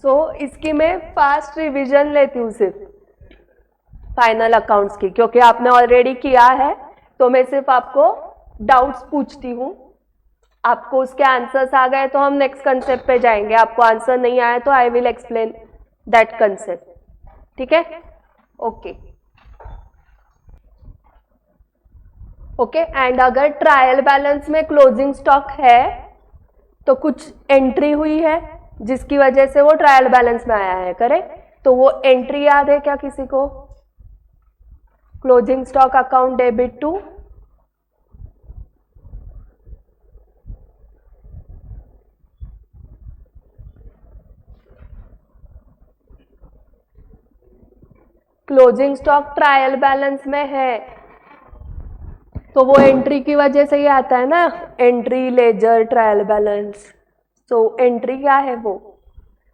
इसकी मैं fast revision लेती हूँ सिर्फ फाइनल अकाउंट्स की, क्योंकि आपने ऑलरेडी किया है, तो मैं सिर्फ आपको डाउट्स पूछती हूँ। आपको उसके आंसर्स आ गए तो हम नेक्स्ट कंसेप्ट पे जाएंगे, आपको आंसर नहीं आया तो I will explain that concept, ठीक है? Okay okay. एंड अगर ट्रायल बैलेंस में क्लोजिंग स्टॉक है तो कुछ एंट्री हुई है जिसकी वजह से वो ट्रायल बैलेंस में आया है, करेक्ट? तो वो एंट्री याद है क्या किसी को? Closing stock account debit to closing stock trial balance में है तो वो एंट्री की वजह से ही आता है ना, एंट्री लेजर ट्रायल बैलेंस। तो एंट्री क्या है? वो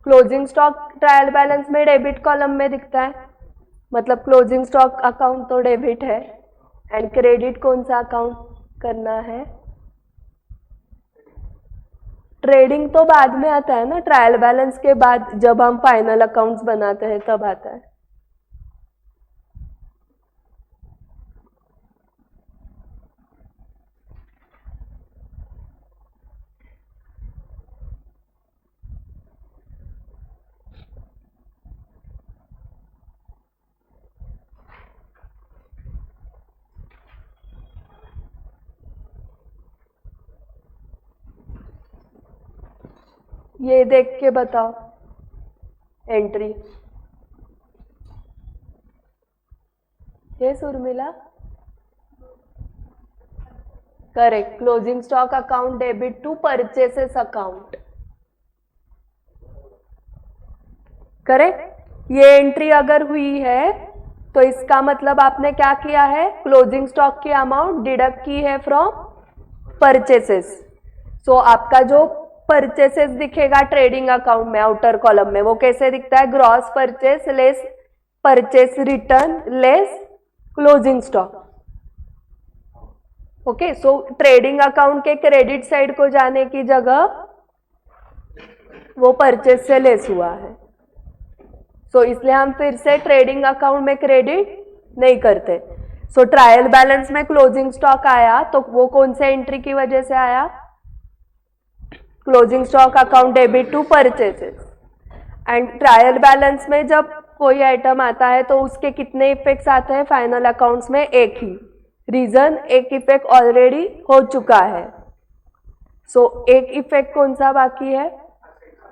क्लोजिंग स्टॉक ट्रायल बैलेंस में डेबिट कॉलम में दिखता है, मतलब क्लोजिंग स्टॉक अकाउंट तो डेबिट है। एंड क्रेडिट कौन सा अकाउंट करना है? ट्रेडिंग तो बाद में आता है ना, ट्रायल बैलेंस के बाद जब हम फाइनल अकाउंट्स बनाते हैं तब आता है। ये देख के बताओ एंट्री। ये Urmila correct, closing stock account debit to purchases account, correct? ये एंट्री अगर हुई है तो इसका मतलब आपने क्या किया है? क्लोजिंग स्टॉक की अमाउंट डिडक्ट की है फ्रॉम परचेसेस। सो आपका जो परचेसेस दिखेगा ट्रेडिंग अकाउंट में आउटर कॉलम में, वो कैसे दिखता है? Gross purchase less purchase return less closing stock. Okay, सो ट्रेडिंग अकाउंट के क्रेडिट साइड को जाने की जगह वो परचेस से लेस हुआ है। सो इसलिए हम फिर से ट्रेडिंग अकाउंट में क्रेडिट नहीं करते। सो ट्रायल बैलेंस में क्लोजिंग स्टॉक आया तो वो कौन से एंट्री की वजह से आया? Closing stock account debit to purchases. And trial balance में जब कोई आइटम आता है तो उसके कितने इफेक्ट्स आते हैं फाइनल अकाउंट्स में? एक ही। रीजन, एक इफेक्ट ऑलरेडी हो चुका है। सो एक इफेक्ट कौन सा बाकी है?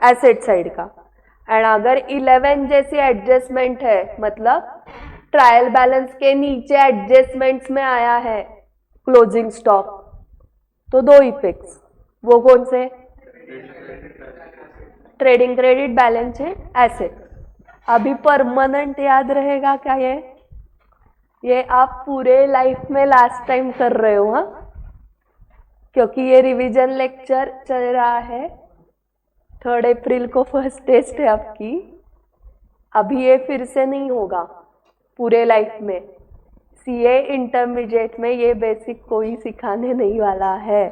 एसेट साइड का। एंड अगर 11 जैसी एडजस्टमेंट है, मतलब ट्रायल बैलेंस के नीचे एडजस्टमेंट्स में आया है क्लोजिंग स्टॉक, तो दो इफेक्ट्स, वो कौन से? Trading credit, balance sheet, asset. अभी परमानेंट याद रहेगा क्या ये आप पूरे लाइफ में लास्ट टाइम कर रहे हो, हाँ? क्योंकि ये रिवीजन लेक्चर चल रहा है, 3 अप्रैल को फर्स्ट टेस्ट है आपकी। अभी ये फिर से नहीं होगा पूरे लाइफ में। सीए इंटरमीडिएट में ये बेसिक कोई सिखाने नहीं वाला है।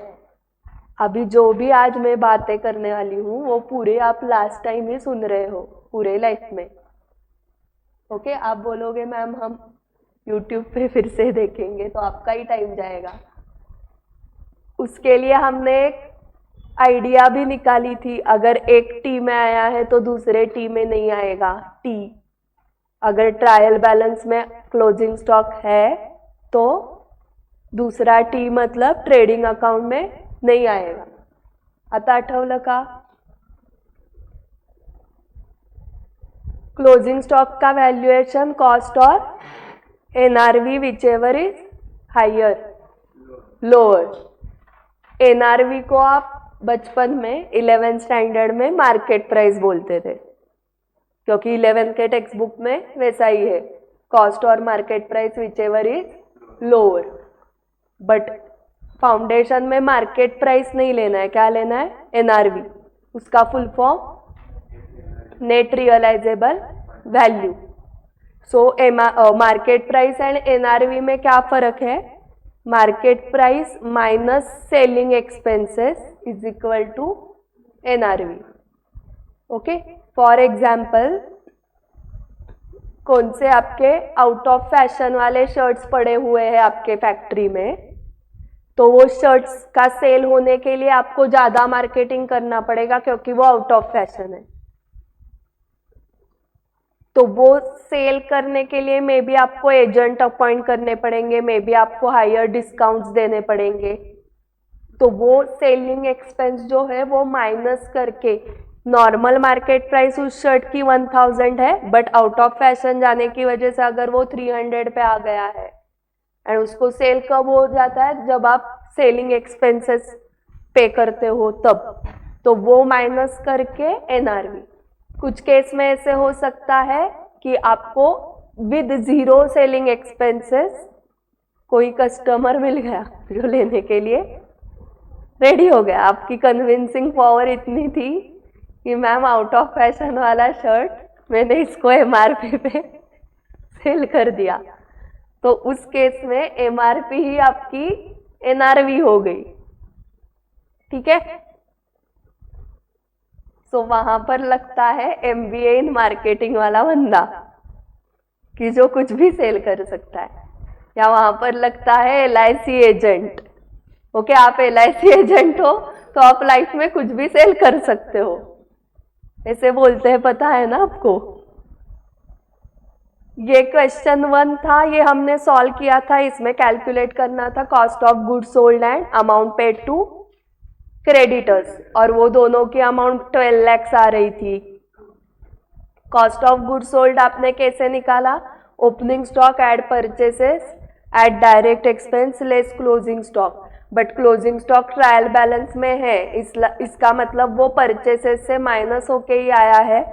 अभी जो भी आज मैं बातें करने वाली हूँ वो पूरे आप लास्ट टाइम ही सुन रहे हो पूरे लाइफ में। ओके, आप बोलोगे मैम हम यूट्यूब पे फिर से देखेंगे, तो आपका ही टाइम जाएगा। उसके लिए हमने एक आइडिया भी निकाली थी, अगर एक टी में आया है तो दूसरे टी में नहीं आएगा। टी अगर ट्रायल बैलेंस में क्लोजिंग स्टॉक है तो दूसरा टी मतलब ट्रेडिंग अकाउंट में नहीं आएगा। आता आठवलं का? क्लोजिंग स्टॉक का वैल्यूएशन कॉस्ट और NRV whichever is higher lower. NRV को आप बचपन में 11th स्टैंडर्ड में मार्केट प्राइस बोलते थे, क्योंकि 11th के टेक्स्ट बुक में वैसा ही है, कॉस्ट और market price whichever is lower. But foundation में मार्केट प्राइस नहीं लेना है, क्या लेना है? एनआरवी। उसका full form net realizable value. So market price and NRV में क्या फर्क है? Market price minus selling expenses is equal to NRV. Okay, for example कौन से आपके आउट ऑफ फैशन वाले शर्ट्स पड़े हुए हैं आपके फैक्ट्री में, तो वो शर्ट्स का सेल होने के लिए आपको ज्यादा मार्केटिंग करना पड़ेगा क्योंकि वो आउट ऑफ फैशन है। तो वो सेल करने के लिए मे बी आपको एजेंट अपॉइंट करने पड़ेंगे, मे बी आपको हायर डिस्काउंट्स देने पड़ेंगे। तो वो सेलिंग एक्सपेंस जो है वो माइनस करके, नॉर्मल मार्केट प्राइस उस शर्ट की 1000 है, बट आउट ऑफ फैशन जाने की वजह से अगर वो 300 पे आ गया है, एंड उसको सेल कब हो जाता है, जब आप सेलिंग एक्सपेंसेस पे करते हो तब, तो वो माइनस करके एनआरवी। कुछ केस में ऐसे हो सकता है कि आपको विद 0 सेलिंग एक्सपेंसेस कोई कस्टमर मिल गया जो लेने के लिए रेडी हो गया। आपकी कन्विंसिंग पावर इतनी थी कि मैम आउट ऑफ फैशन वाला शर्ट मैंने इसको एमआरपी पे सेल कर दिया, तो उस केस में एमआरपी ही आपकी एनआरवी हो गई। ठीक है, सो वहां पर लगता है एमबीए इन मार्केटिंग वाला बंदा कि जो कुछ भी सेल कर सकता है, या वहां पर लगता है एलआईसी एजेंट। ओके, आप एलआईसी एजेंट हो तो आप लाइफ में कुछ भी सेल कर सकते हो, ऐसे बोलते हैं, पता है ना आपको। ये क्वेश्चन 1 था, ये हमने सॉल्व किया था। इसमें कैलकुलेट करना था cost of goods sold and amount paid to creditors, और वो दोनों की अमाउंट 12 lakhs आ रही थी। कॉस्ट ऑफ गुड्स सोल्ड आपने कैसे निकाला, opening stock add purchases add direct expense less closing stock, but closing stock trial balance में है, इसका मतलब वो परचेसेस से माइनस होके ही आया है,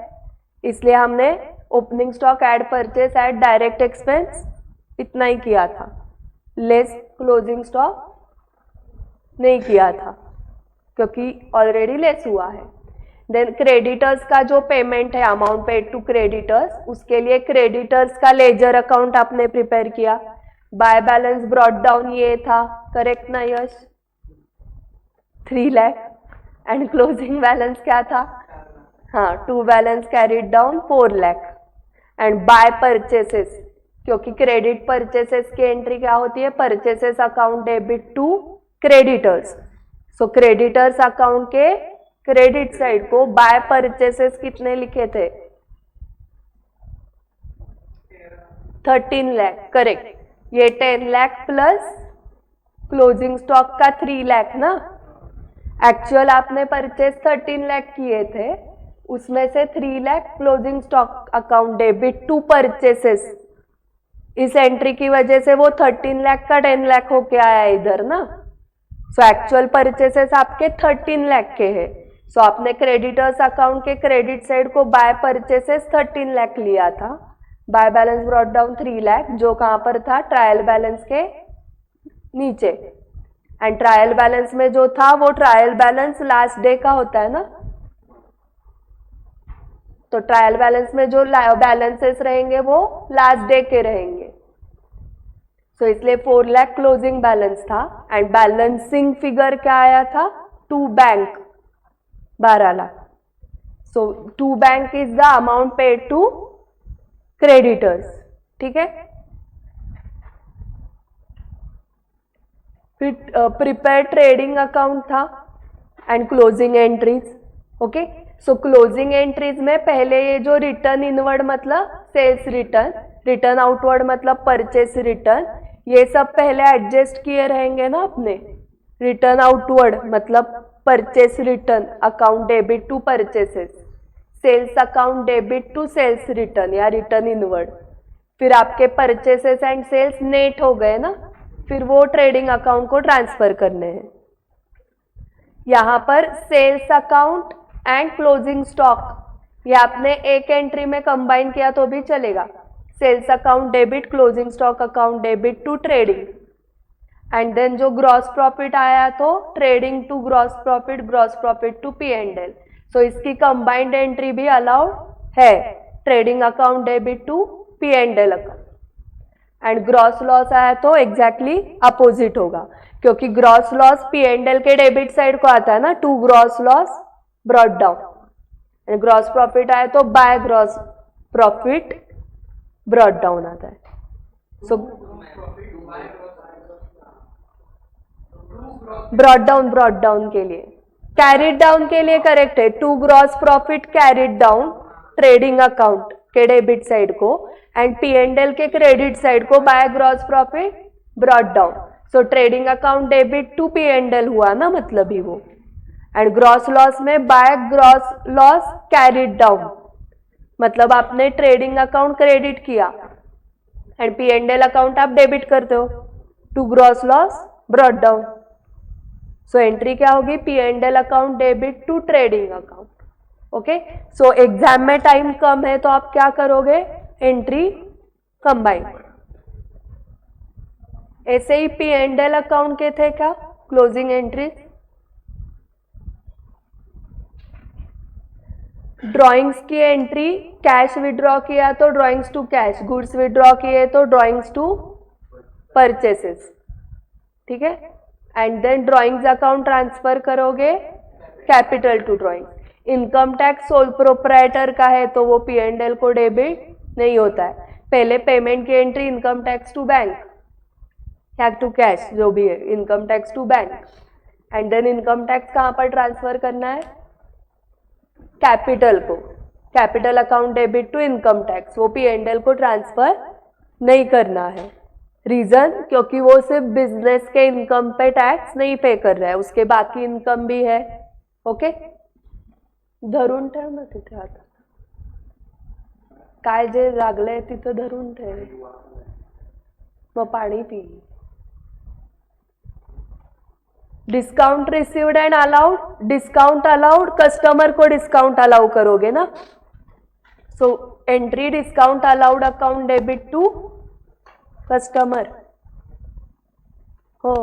इसलिए हमने opening stock add purchase add direct expense इतना ही किया था, लेस क्लोजिंग स्टॉक नहीं किया था क्योंकि ऑलरेडी लेस हुआ है। देन क्रेडिटर्स का जो पेमेंट है, अमाउंट पेड टू क्रेडिटर्स, उसके लिए क्रेडिटर्स का लेजर अकाउंट आपने प्रिपेयर किया। बाय बैलेंस ब्रॉट डाउन ये था, करेक्ट ना Yash, 3 lakh, and closing balance क्या था, हाँ, to balance carried down 4 lakh. And by purchases, क्योंकि क्रेडिट परचेसेस की एंट्री क्या होती है, purchases account debit to creditors, so creditors account के क्रेडिट साइड को बाय परचेसेस कितने लिखे थे, 13 लाख, करेक्ट। ये 10 लाख प्लस क्लोजिंग स्टॉक का 3 लाख ना, एक्चुअल आपने परचेस 13 लाख किए थे, उसमें से 3 lakh closing stock account debit to purchases, इस एंट्री की वजह से वो 13 लाख का 10 लाख होके आया इधर ना। सो एक्चुअल परचेसेस आपके 13 लाख के हैं, सो आपने क्रेडिटर्स अकाउंट के क्रेडिट साइड को बाय परचेसेस 13 लाख लिया था, bye balance brought down 3 lakh, जो कहां पर था, ट्रायल बैलेंस के नीचे। एंड ट्रायल बैलेंस में जो था वो ट्रायल बैलेंस लास्ट डे का होता है ना, तो ट्रायल बैलेंस में जो बैलेंसेस रहेंगे वो लास्ट डे के रहेंगे, तो इसलिए 4 लाख क्लोजिंग बैलेंस था। एंड बैलेंसिंग फिगर क्या आया था, to bank 12 lakh, so to bank is the amount paid to creditors. ठीक है, फिर प्रिपेयर ट्रेडिंग अकाउंट था and closing entries. Okay, so closing entries में पहले ये जो रिटर्न इनवर्ड मतलब सेल्स रिटर्न, रिटर्न आउटवर्ड मतलब परचेस रिटर्न, ये सब पहले एडजस्ट किए रहेंगे ना अपने। रिटर्न आउटवर्ड मतलब purchase return account debit to purchases, sales account debit to sales return या रिटर्न इनवर्ड, फिर आपके परचेसेस एंड सेल्स नेट हो गए ना, फिर वो ट्रेडिंग अकाउंट को ट्रांसफर करने हैं। यहां पर sales account and closing stock ये आपने एक एंट्री में कंबाइन किया तो भी चलेगा, sales account debit closing stock account debit to trading, and then जो ग्रॉस प्रॉफिट आया तो trading to gross profit to P&L, so इसकी कंबाइंड एंट्री भी अलाउड है, trading account debit to P&L account. And gross loss आया तो exactly opposite होगा, क्योंकि ग्रॉस लॉस P&L के डेबिट साइड को आता है ना, to gross loss brought down, gross profit आया तो by gross profit brought down आता है. सो ब्रॉट डाउन के लिए, कैरिड डाउन के लिए करेक्ट है. To gross profit carried down trading account के डेबिट साइड को एंड P&L के क्रेडिट साइड को by gross profit brought down. So trading account debit to P&L हुआ ना, मतलब ही वो. एंड ग्रॉस लॉस में by gross loss carried down, मतलब आपने ट्रेडिंग अकाउंट क्रेडिट किया एंड P&L अकाउंट आप डेबिट करते हो. To gross loss brought down. So entry क्या होगी? P&L account debit to trading account. Okay. So exam में टाइम कम है तो आप क्या करोगे? Entry combine. ऐसे ही P&L अकाउंट के थे क्या क्लोजिंग एंट्री? ड्रॉइंग्स की एंट्री, कैश विड्रॉ किया तो drawings to cash, goods withdraw किए तो ड्रॉइंग्स टू परचेसेस. ठीक है. And then drawings account transfer करोगे capital to drawing. Income tax sole proprietor का है तो वो P&L को डेबिट नहीं होता है. पहले पेमेंट की entry income tax to bank या टू कैश, जो भी है, income tax to bank. And then income tax कहाँ पर ट्रांसफर करना है? कैपिटल को. Capital account debit to income tax, वो P&L को ट्रांसफर नहीं करना है. रीजन? क्योंकि वो सिर्फ बिजनेस के इनकम पे टैक्स नहीं पे कर रहा है, उसके बाकी इनकम भी है. ओके. धरून ठेव ना तिथे. आता काय जे लागलंय तिथं धरून ठेव, मग पाणी पी. Discount received and allowed. Discount allowed, customer को डिस्काउंट अलाउ करोगे ना. So entry discount allowed account debit to customer. हो.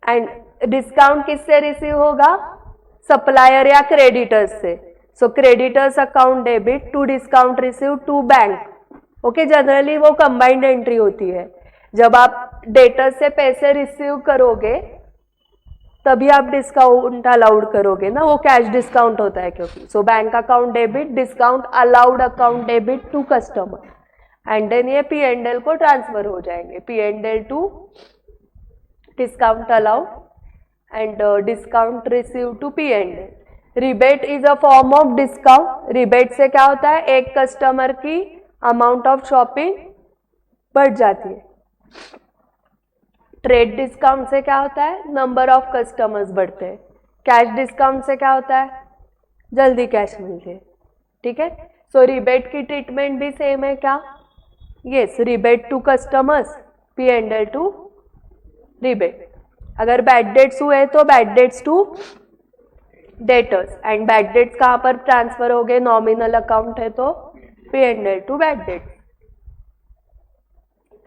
एंड डिस्काउंट किससे रिसीव होगा? सप्लायर या क्रेडिटर्स से. So creditors account debit to discount receive to bank. Okay. Generally वो combined entry होती है. जब आप डेटर्स से पैसे रिसीव करोगे तभी आप डिस्काउंट अलाउड करोगे ना, वो कैश डिस्काउंट होता है क्योंकि. So bank account debit discount allowed account debit to customer. And then ये P&L को ट्रांसफर हो जाएंगे. P&L to discount allowed and discount receive to P&L. Rebate is a form of discount. Rebate से क्या होता है? एक कस्टमर की अमाउंट ऑफ शॉपिंग बढ़ जाती है. ट्रेड डिस्काउंट से क्या होता है? नंबर ऑफ कस्टमर्स बढ़ते हैं. कैश डिस्काउंट से क्या होता है? जल्दी कैश मिलते हैं. ठीक है. सो रिबेट की ट्रीटमेंट भी सेम है क्या? Yes. Rebate to customers, P&L to rebate. अगर बैड डेट्स हुए तो bad debts to debtors. And bad debts कहाँ पर ट्रांसफर हो गए? नॉमिनल अकाउंट है तो P&L to bad debts.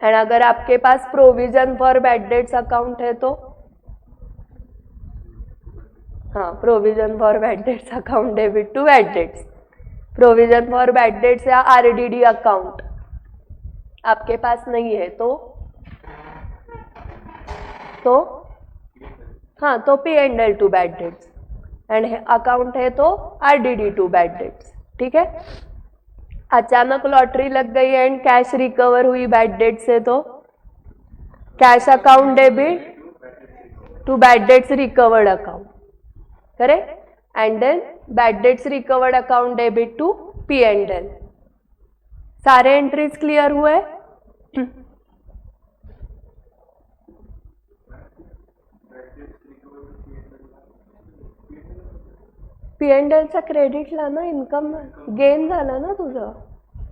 And अगर आपके पास provision for bad debts account है तो, हाँ, provision for bad debts account debit to bad debts. Provision for bad debts या RDD अकाउंट आपके पास नहीं है तो हाँ, तो P&L to bad debts. And account है तो RDD टू बैड डेट्स. ठीक है. अचानक लॉटरी लग गई एंड कैश रिकवर हुई बैड डेट से तो cash account debit to bad debts recovered account. Correct. And then bad debts recovered account debit to P&L. सारे एंट्रीज क्लियर हुए? P&L चा क्रेडिटला ना इन्कम गेन झालं ना तुझं.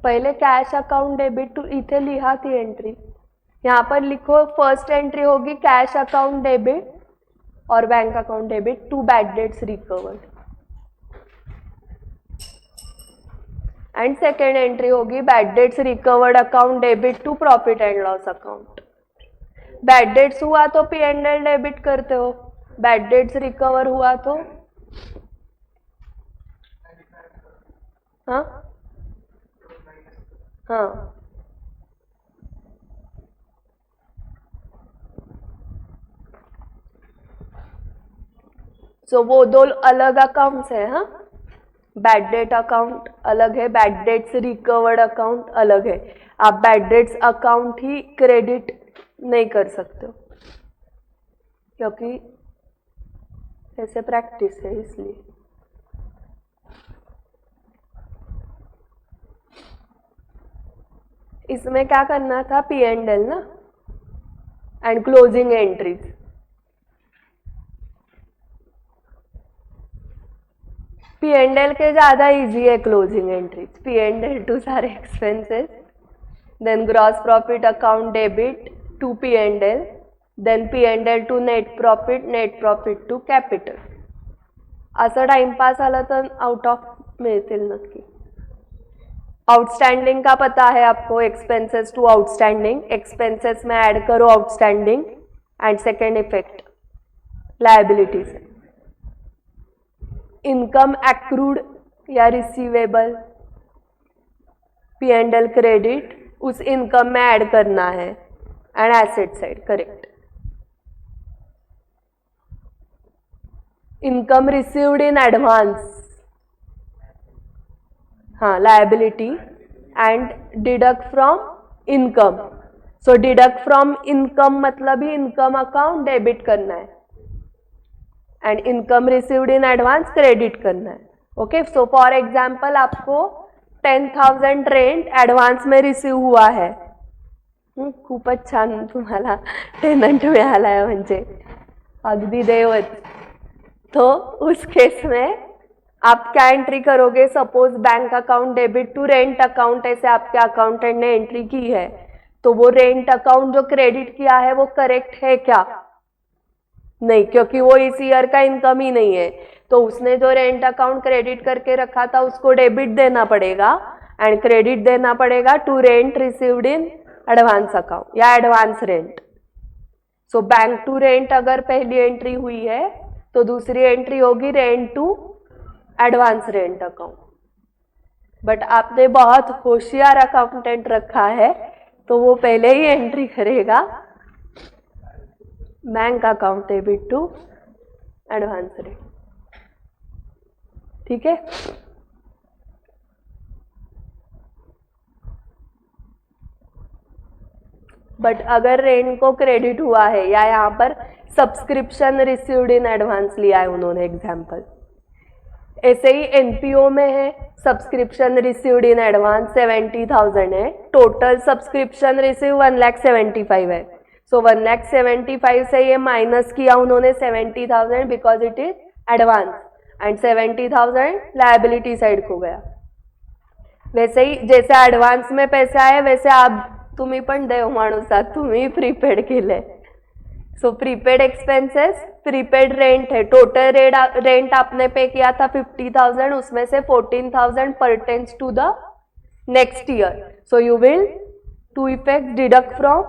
पहले कैश अकाउंट डेबिट टू, इथे लिहा ती एंट्री. यहाँ पर लिखो फर्स्ट एंट्री होगी कैश अकाउंट डेबिट और bank account debit to bad debts recovered. And second entry होगी bad debts recovered account debit to profit and loss account. Bad debts हुआ तो P&L डेबिट करते हो, बैड डेट्स रिकवर हुआ तो हाँ हाँ. सो वो दो अलग अकाउंट्स है. हाँ, बैड डेट अकाउंट अलग है, बैड डेट्स रिकवर्ड अकाउंट अलग है। आप बैड डेट्स अकाउंट ही क्रेडिट नहीं कर सकते हो क्योंकि ऐसे प्रैक्टिस है, इसलिए। इसमें क्या करना था, P&L ना, एंड क्लोजिंग एंट्रीज। P&L के ज्यादा इजी है क्लोजिंग एंट्रीज। P&L टू सारे expenses, then gross profit account debit to P&L, then P&L to net profit to capital. असं टाइमपास आलं तर आउट ऑफ मिळतील नक्की। आउटस्टैंडिंग का पता है आपको, एक्सपेंसेस टू आउटस्टैंडिंग, एक्सपेंसेस में ऐड करो outstanding and second effect liabilities. Income accrued या रिसीवेबल, P&L क्रेडिट, उस इनकम में ऐड करना है and asset side, correct. Income received in advance, हाँ liability, and deduct from income. So deduct from income मतलब ही इनकम अकाउंट डेबिट करना है and income received in advance credit करना है। ओके, सो फॉर एग्जाम्पल आपको 10,000 रेंट एडवांस में receive हुआ है। खूपच छान तुम्हाला टेनंट मिळाला आहे, म्हणजे अगदी देवच। तो उस केस में आप क्या एंट्री करोगे, suppose bank account debit to rent account, ऐसे आपके अकाउंटेंट ने एंट्री की है, तो वो रेंट अकाउंट जो क्रेडिट किया है वो करेक्ट है क्या? नहीं, क्योंकि वो इस ईयर का इनकम ही नहीं है। तो उसने जो रेंट अकाउंट क्रेडिट करके रखा था उसको डेबिट देना पड़ेगा एंड क्रेडिट देना पड़ेगा to rent received in advance account या advance rent. So bank to rent अगर पहली एंट्री हुई है तो दूसरी एंट्री होगी rent to advance rent account. But आपने बहुत होशियार अकाउंटेंट रखा है तो वो पहले ही एंट्री करेगा bank account debit to advance rent. ठीक है, बट अगर रेंट को क्रेडिट हुआ है या यहाँ पर सब्सक्रिप्शन रिसीव्ड इन एडवांस लिया है उन्होंने एग्जाम्पल, ऐसे ही एनपीओ में है सब्सक्रिप्शन रिसीव्ड इन एडवांस 70,000 है, टोटल सब्सक्रिप्शन रिसीव 1,75,000 है। सो 1,75,000 से ये माइनस किया उन्होंने 70,000 because it is advance and 70,000 liability side को गया। वैसे ही जैसे एडवांस में पैसे आए वैसे आप तुम्ही पण देव माणूस आहात, तुम्ही प्रीपेड केले। So prepaid expenses, prepaid rent है, टोटल रेंट आपने पे किया था 50,000, उसमें से 14,000 pertains to the next year. So you will to effect deduct from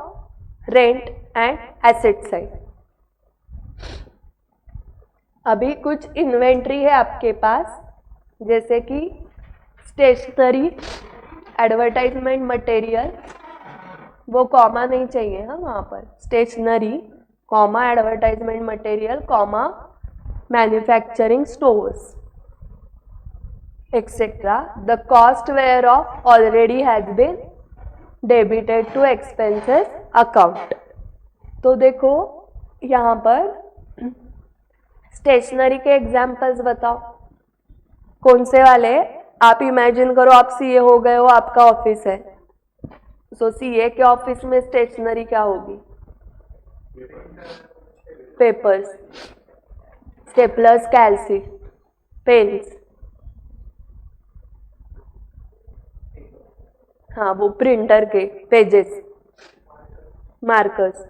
rent and asset side. अभी कुछ इन्वेंट्री है आपके पास, जैसे कि स्टेशनरी, एडवर्टाइजमेंट मटेरियल, वो कॉमा नहीं चाहिए, हाँ वहाँ पर stationery comma advertisement material comma manufacturing stores etcetera. The cost where of already has been debited to expenses account. तो देखो यहाँ पर स्टेशनरी के एग्जाम्पल्स बताओ, कौन से वाले? आप इमेजिन करो आप सीए हो गए हो, आपका ऑफिस है। सो सीए के ऑफिस में स्टेशनरी क्या होगी? पेपर्स, स्टेपलर्स, कैल्सी, पेन्स, हाँ वो प्रिंटर के पेजेस, मार्कर्स।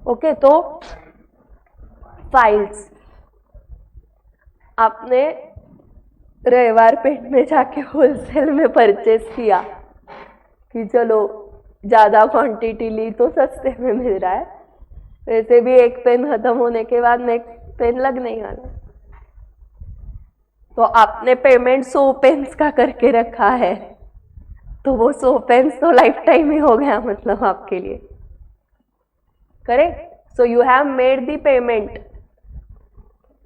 ओके, तो फाइल्स। आपने रविवार पेट में जाके होलसेल में परचेस किया कि चलो ज़्यादा क्वांटिटी ली तो सस्ते में मिल रहा है, वैसे भी एक पेन खत्म होने के बाद नेक्स्ट पेन लग नहीं वाला, तो आपने पेमेंट 100 पेन्स का करके रखा है, तो वो 100 पेन्स तो लाइफ टाइम ही हो गया मतलब आपके लिए, correct? So you have made the payment,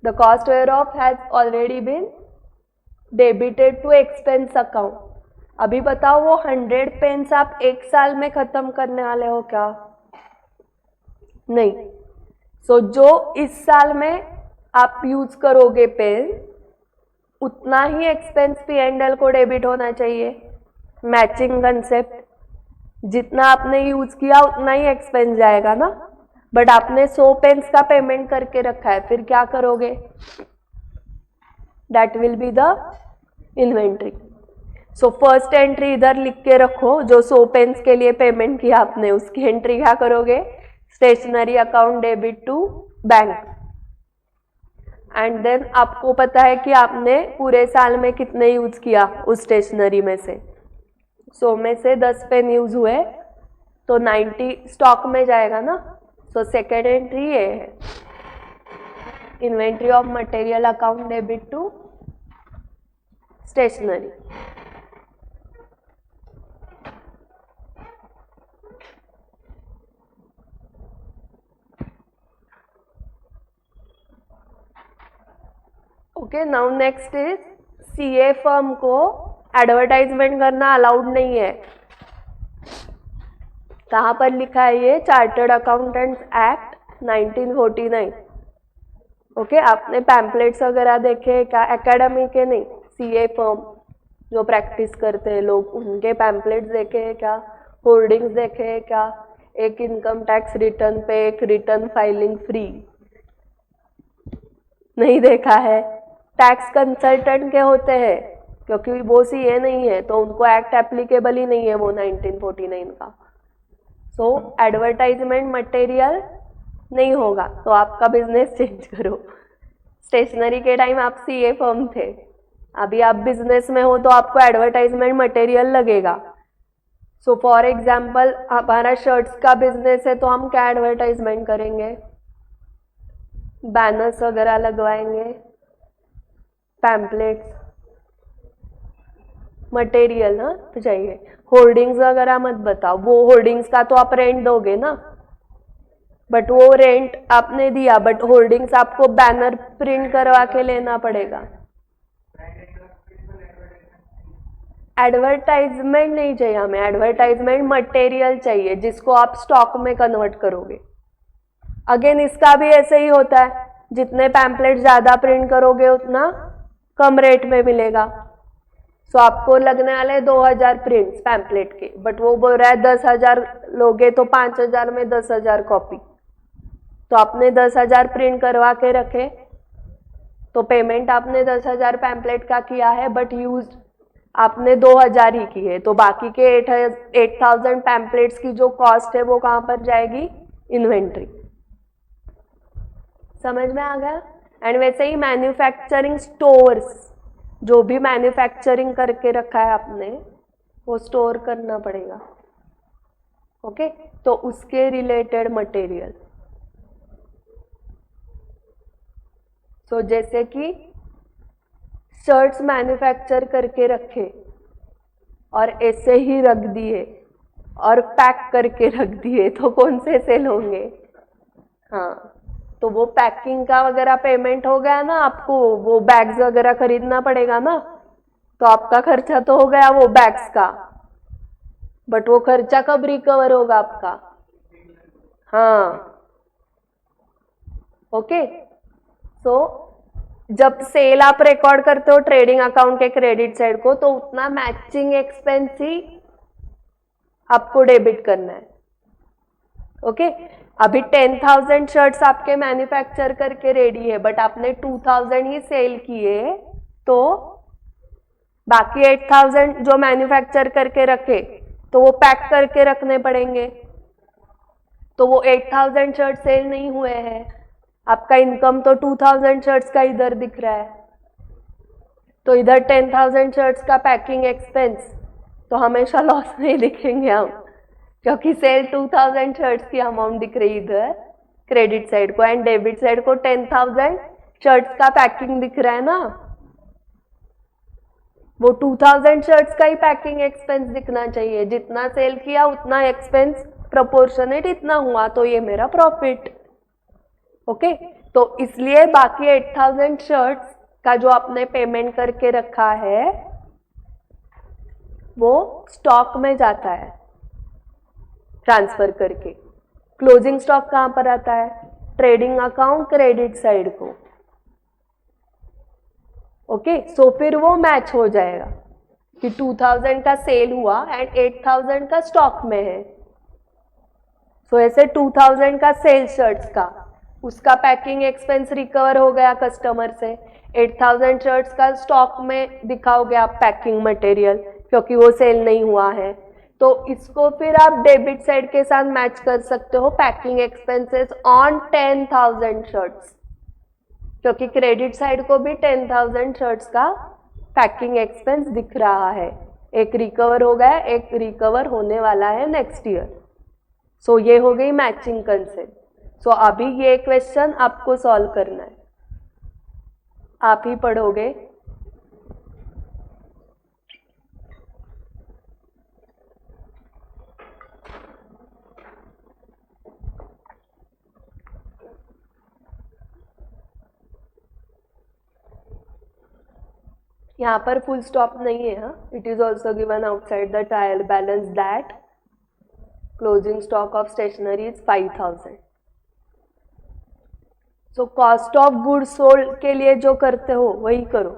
the cost where of has already been debited to expense account. अभी बताओ वो 100 पेन्स आप एक साल में खत्म करने वाले हो क्या? नहीं। सो जो इस साल में आप यूज करोगे पेन, उतना ही एक्सपेंस P&L को डेबिट होना चाहिए। मैचिंग कंसेप्ट, जितना आपने यूज किया उतना ही एक्सपेंस जाएगा ना। बट आपने 100 पेन्स का पेमेंट करके रखा है, फिर क्या करोगे? That will be the inventory. So first entry इधर लिख के रखो, जो 100 पेन्स के लिए पेमेंट किया आपने उसकी एंट्री क्या करोगे? Stationery account debit to bank. And then आपको पता है कि आपने पूरे साल में कितने यूज किया उस स्टेशनरी में से। 100 में से 10 पेन यूज हुए तो 90 स्टॉक में जाएगा ना। सो सेकेंड एंट्री ये है, inventory of material account debit to stationery. Okay, now next is CA firm को एडवर्टाइजमेंट करना अलाउड नहीं है। कहाँ पर लिखा है ये? Chartered accountants act 1949। ओके, आपने पैम्पलेट्स वगैरह देखे क्या? एकेडमी के नहीं, सीए फर्म जो प्रैक्टिस करते हैं लोग, उनके पैम्पलेट्स देखे हैं क्या? होर्डिंग्स देखे हैं क्या? एक इनकम टैक्स रिटर्न पे एक रिटर्न फाइलिंग फ्री, नहीं देखा है? टैक्स कंसल्टेंट के होते हैं, क्योंकि वो सीए नहीं है तो उनको एक्ट एप्लीकेबल ही नहीं है वो 1949 का। सो एडवर्टाइजमेंट मटेरियल नहीं होगा तो आपका बिजनेस चेंज करो। स्टेशनरी के टाइम आप सीए फर्म थे, अभी आप बिजनेस में हो तो आपको एडवर्टाइजमेंट मटेरियल लगेगा। सो फॉर एग्जाम्पल हमारा शर्ट्स का बिजनेस है तो हम क्या एडवर्टाइजमेंट करेंगे? बैनर्स वगैरह लगवाएंगे, पैम्पलेट्स, मटेरियल ना तो चाहिए। होर्डिंग्स वगैरह मत बताओ, वो होर्डिंग्स का तो आप रेंट दोगे ना, बट वो रेंट आपने दिया, बट होर्डिंग्स आपको बैनर प्रिंट करवा के लेना पड़ेगा। एडवर्टाइजमेंट नहीं चाहिए हमें, एडवर्टाइजमेंट मटेरियल चाहिए जिसको आप स्टॉक में कन्वर्ट करोगे। अगेन इसका भी ऐसे ही होता है, जितने पैम्पलेट ज्यादा प्रिंट करोगे उतना कम रेट में मिलेगा। सो आपको लगने वाले 2000 प्रिंट्स पैम्पलेट के, बट वो बोल रहा है 10,000 लोगे तो 5,000 में 10,000 कॉपी। तो आपने 10,000 प्रिंट करवा के रखे तो पेमेंट आपने 10,000 पैम्पलेट का किया है, बट यूज आपने 2,000 ही की है, तो बाकी के 8,000 पैम्पलेट्स की जो कॉस्ट है वो कहाँ पर जाएगी? इन्वेंट्री। समझ में आ गया? एंड वैसे ही मैन्युफैक्चरिंग स्टोर्स, जो भी मैन्युफैक्चरिंग करके रखा है आपने वो स्टोर करना पड़ेगा। ओके, तो उसके रिलेटेड मटेरियल। सो जैसे कि शर्ट्स मैन्युफैक्चर करके रखे और ऐसे ही रख दिए और पैक करके रख दिए तो कौन से सेल होंगे? हाँ, तो वो पैकिंग का वगैरह पेमेंट हो गया ना, आपको वो बैग्स वगैरह खरीदना पड़ेगा ना, तो आपका खर्चा तो हो गया वो बैग्स का, बट वो खर्चा कब रिकवर होगा आपका? हाँ, ओके। सो जब सेल आप रिकॉर्ड करते हो ट्रेडिंग अकाउंट के क्रेडिट साइड को, तो उतना मैचिंग एक्सपेंस ही आपको डेबिट करना है। ओके, अभी 10,000 शर्ट्स आपके मैन्युफैक्चर करके रेडी है, बट आपने 2,000 ही सेल किए, तो बाकी 8,000 जो मैन्युफैक्चर करके रखे तो वो पैक करके रखने पड़ेंगे। तो वो 8,000 शर्ट सेल नहीं हुए हैं, आपका इनकम तो 2,000 शर्ट्स का इधर दिख रहा है, तो इधर 10,000 शर्ट्स का पैकिंग एक्सपेंस तो हमेशा लॉस में दिखेंगे हम, क्योंकि सेल 2,000 शर्ट्स की अमाउंट दिख रही इधर क्रेडिट साइड को, एंड डेबिट साइड को 10,000 शर्ट्स का पैकिंग दिख रहा है ना, वो 2,000 शर्ट्स का ही पैकिंग एक्सपेंस दिखना चाहिए। जितना सेल किया उतना एक्सपेंस प्रोपोर्शनेट इतना हुआ, तो ये मेरा प्रॉफिट। ओके, तो इसलिए बाकी 8,000 शर्ट्स का जो आपने पेमेंट करके रखा है वो स्टॉक में जाता है ट्रांसफर करके। क्लोजिंग स्टॉक कहां पर आता है? ट्रेडिंग अकाउंट क्रेडिट साइड को। ओके, सो फिर वो मैच हो जाएगा कि 2000 का सेल हुआ एंड 8000 का स्टॉक में है। सो ऐसे 2000 का सेल शर्ट्स का, उसका पैकिंग एक्सपेंस रिकवर हो गया कस्टमर से। 8000 शर्ट्स का स्टॉक में दिखाओगे आप पैकिंग मटेरियल, क्योंकि वो सेल नहीं हुआ है। तो इसको फिर आप डेबिट साइड के साथ मैच कर सकते हो, पैकिंग एक्सपेंसेस ऑन 10,000 शर्ट्स, क्योंकि क्रेडिट साइड को भी 10,000 शर्ट्स का पैकिंग एक्सपेंस दिख रहा है। एक रिकवर हो गया, एक रिकवर होने वाला है नेक्स्ट ईयर। सो ये हो गई मैचिंग कंसेप्ट। सो अभी ये क्वेश्चन आपको सॉल्व करना है, आप ही पढ़ोगे। यहाँ पर फुल स्टॉप नहीं है। It is also given outside the trial balance that closing stock of stationery is 5000। So cost of goods sold के लिए जो करते हो वही करो।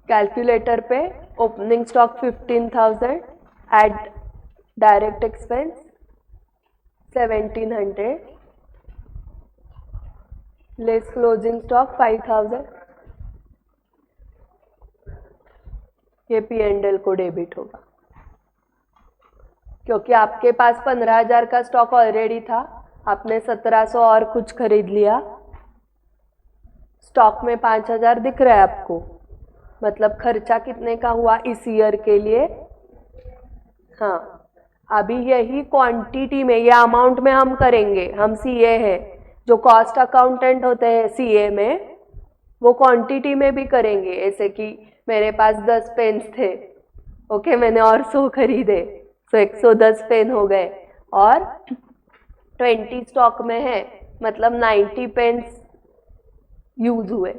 कैलकुलेटर पे opening stock 15,000, add direct expense 1700, less closing stock 5000, ये P&L को डेबिट होगा, क्योंकि आपके पास 15,000 का स्टॉक ऑलरेडी था, आपने 1700 और कुछ खरीद लिया। स्टॉक में 5,000 दिख रहा है आपको, मतलब खर्चा कितने का हुआ इस ईयर के लिए। हाँ, अभी यही क्वांटिटी में, ये अमाउंट में हम करेंगे। हम सीए है, जो कॉस्ट अकाउंटेंट होते हैं सीए में, वो क्वांटिटी में भी करेंगे। ऐसे कि मेरे पास 10 पेन्स थे, ओके, मैंने और 100 खरीदे, तो 110 पेन हो गए, और 20 स्टॉक में है, मतलब 90 पेन्स यूज हुए,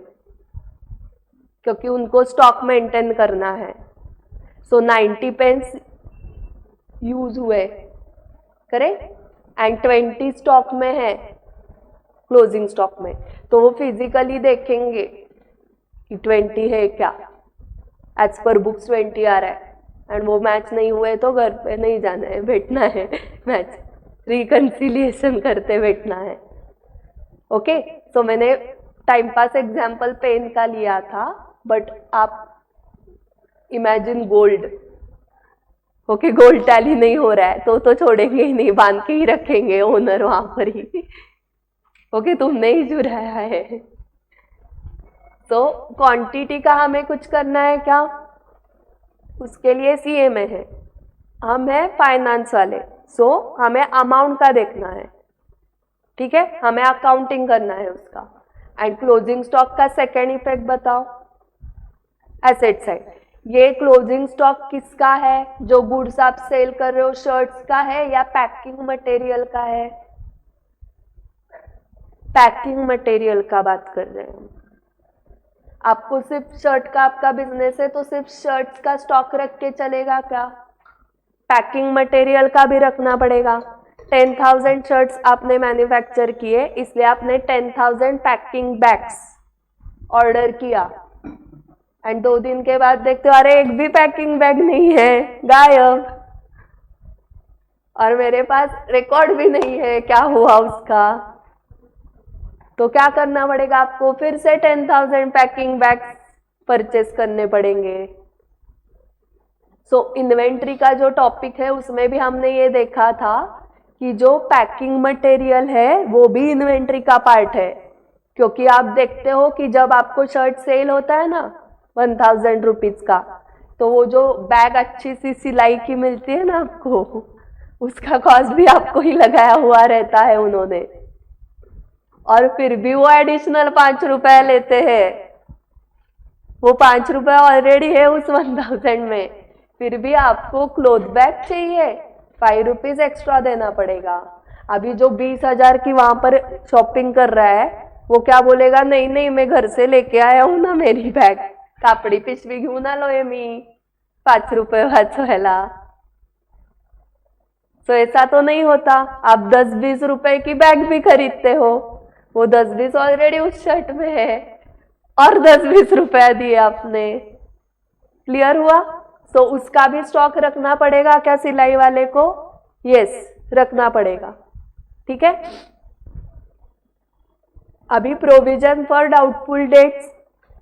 क्योंकि उनको स्टॉक मेंटेन करना है। सो 90 पेन्स यूज हुए, करेक्ट, एंड 20 स्टॉक में है क्लोजिंग स्टॉक में, तो वो फिजिकली देखेंगे कि 20 है क्या, एज पर बुक्स 20 आ रहा है, एंड वो मैच नहीं हुए तो घर पे नहीं जाना है, बैठना है, मैच रिकंसिलिएशन करते बैठना है। ओके, सो मैंने टाइम पास एग्जाम्पल पेन का लिया था, बट आप imagine gold. Okay, gold tally नहीं हो रहा है तो छोड़ेंगे ही नहीं, बांध के ही रखेंगे ओनर वहां पर ही। ओके, तुमने ही चुराया है। तो क्वांटिटी का हमें कुछ करना है क्या, उसके लिए सीए में है, हम है फाइनेंस वाले। सो हमें अमाउंट का देखना है, ठीक है, हमें अकाउंटिंग करना है उसका। एंड क्लोजिंग स्टॉक का सेकेंड इफेक्ट बताओ, एसेट साइड। ये क्लोजिंग स्टॉक किसका है? जो गुड्स आप सेल कर रहे हो शर्ट्स का है या पैकिंग मटेरियल का है? पैकिंग मटेरियल का बात कर रहे हैं। आपको सिर्फ शर्ट का आपका बिजनेस है तो सिर्फ शर्ट्स का स्टॉक रख के चलेगा क्या? पैकिंग मटेरियल का भी रखना पड़ेगा। 10,000 शर्ट्स आपने मैन्युफैक्चर किए, इसलिए आपने 10,000 पैकिंग बैग्स ऑर्डर किया, एंड 2 दिन के बाद देखते हो अरे एक भी पैकिंग बैग नहीं है, गायब, और मेरे पास रिकॉर्ड भी नहीं है क्या हुआ उसका। तो क्या करना पड़ेगा आपको? फिर से 10,000 पैकिंग बैग्स परचेस करने पड़ेंगे। सो इन्वेंट्री का जो टॉपिक है उसमें भी हमने ये देखा था कि जो पैकिंग मटेरियल है वो भी इन्वेंट्री का पार्ट है, क्योंकि आप देखते हो कि जब आपको शर्ट सेल होता है ना 1,000 रुपीज का, तो वो जो बैग अच्छी सी सिलाई की मिलती है ना आपको, उसका कॉस्ट भी आपको ही लगाया हुआ रहता है उन्होंने, और फिर भी वो एडिशनल 5 रुपए लेते हैं। वो 5 रुपए ऑलरेडी है उस 1,000 में, फिर भी आपको क्लोथ बैग चाहिए, 5 रुपीज एक्स्ट्रा देना पड़ेगा। अभी जो 20,000 की वहां पर शॉपिंग कर रहा है वो क्या बोलेगा, नहीं नहीं मैं घर से लेके आया हूं ना मेरी बॅग, कापडी पिशवी घेऊन आलोय मी 5 रुपये वाचवायला. तो ऐसा तो नहीं होता. आप 10-20 रुपए की बैग भी खरीदते हो, वो 10-20 ऑलरेडी उस शर्ट में है और 10-20 रुपया दिए आपने. क्लियर हुआ? तो उसका भी स्टॉक रखना पड़ेगा क्या सिलाई वाले को? यस, रखना पड़ेगा. ठीक है. अभी प्रोविजन फॉर डाउटफुल डेट्स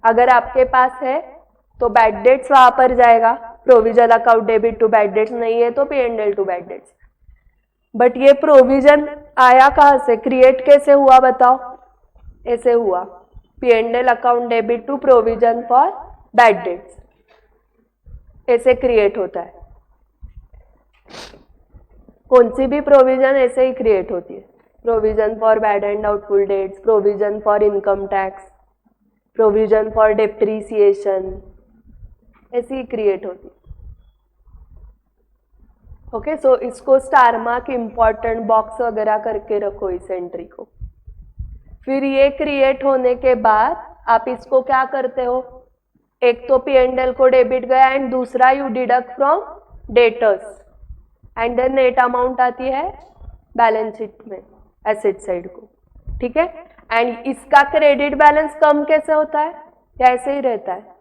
अगर आपके पास है तो बैड डेट्स वहां पर जाएगा. Provision account debit to bad debts नहीं है तो P&L to bad debts. But ये प्रोविजन आया कहां से, क्रिएट कैसे हुआ बताओ? ऐसे हुआ, P&L account debit to provision for bad debts, ऐसे क्रिएट होता है. कौन सी भी प्रोविजन ऐसे ही क्रिएट होती है. Provision for bad and doubtful debts, provision for income tax, provision for depreciation, ऐसी ही क्रिएट होती है. ओके. सो इसको स्टार मार्क, इंपॉर्टेंट बॉक्स वगैरह करके रखो इस एंट्री को. फिर ये क्रिएट होने के बाद आप इसको क्या करते हो, एक तो P&L को डेबिट गया एंड दूसरा you deduct from debtors and then net amount आती है बैलेंस शीट में एसेट साइड को. ठीक है. एंड इसका क्रेडिट बैलेंस कम कैसे होता है, या ऐसे ही रहता है?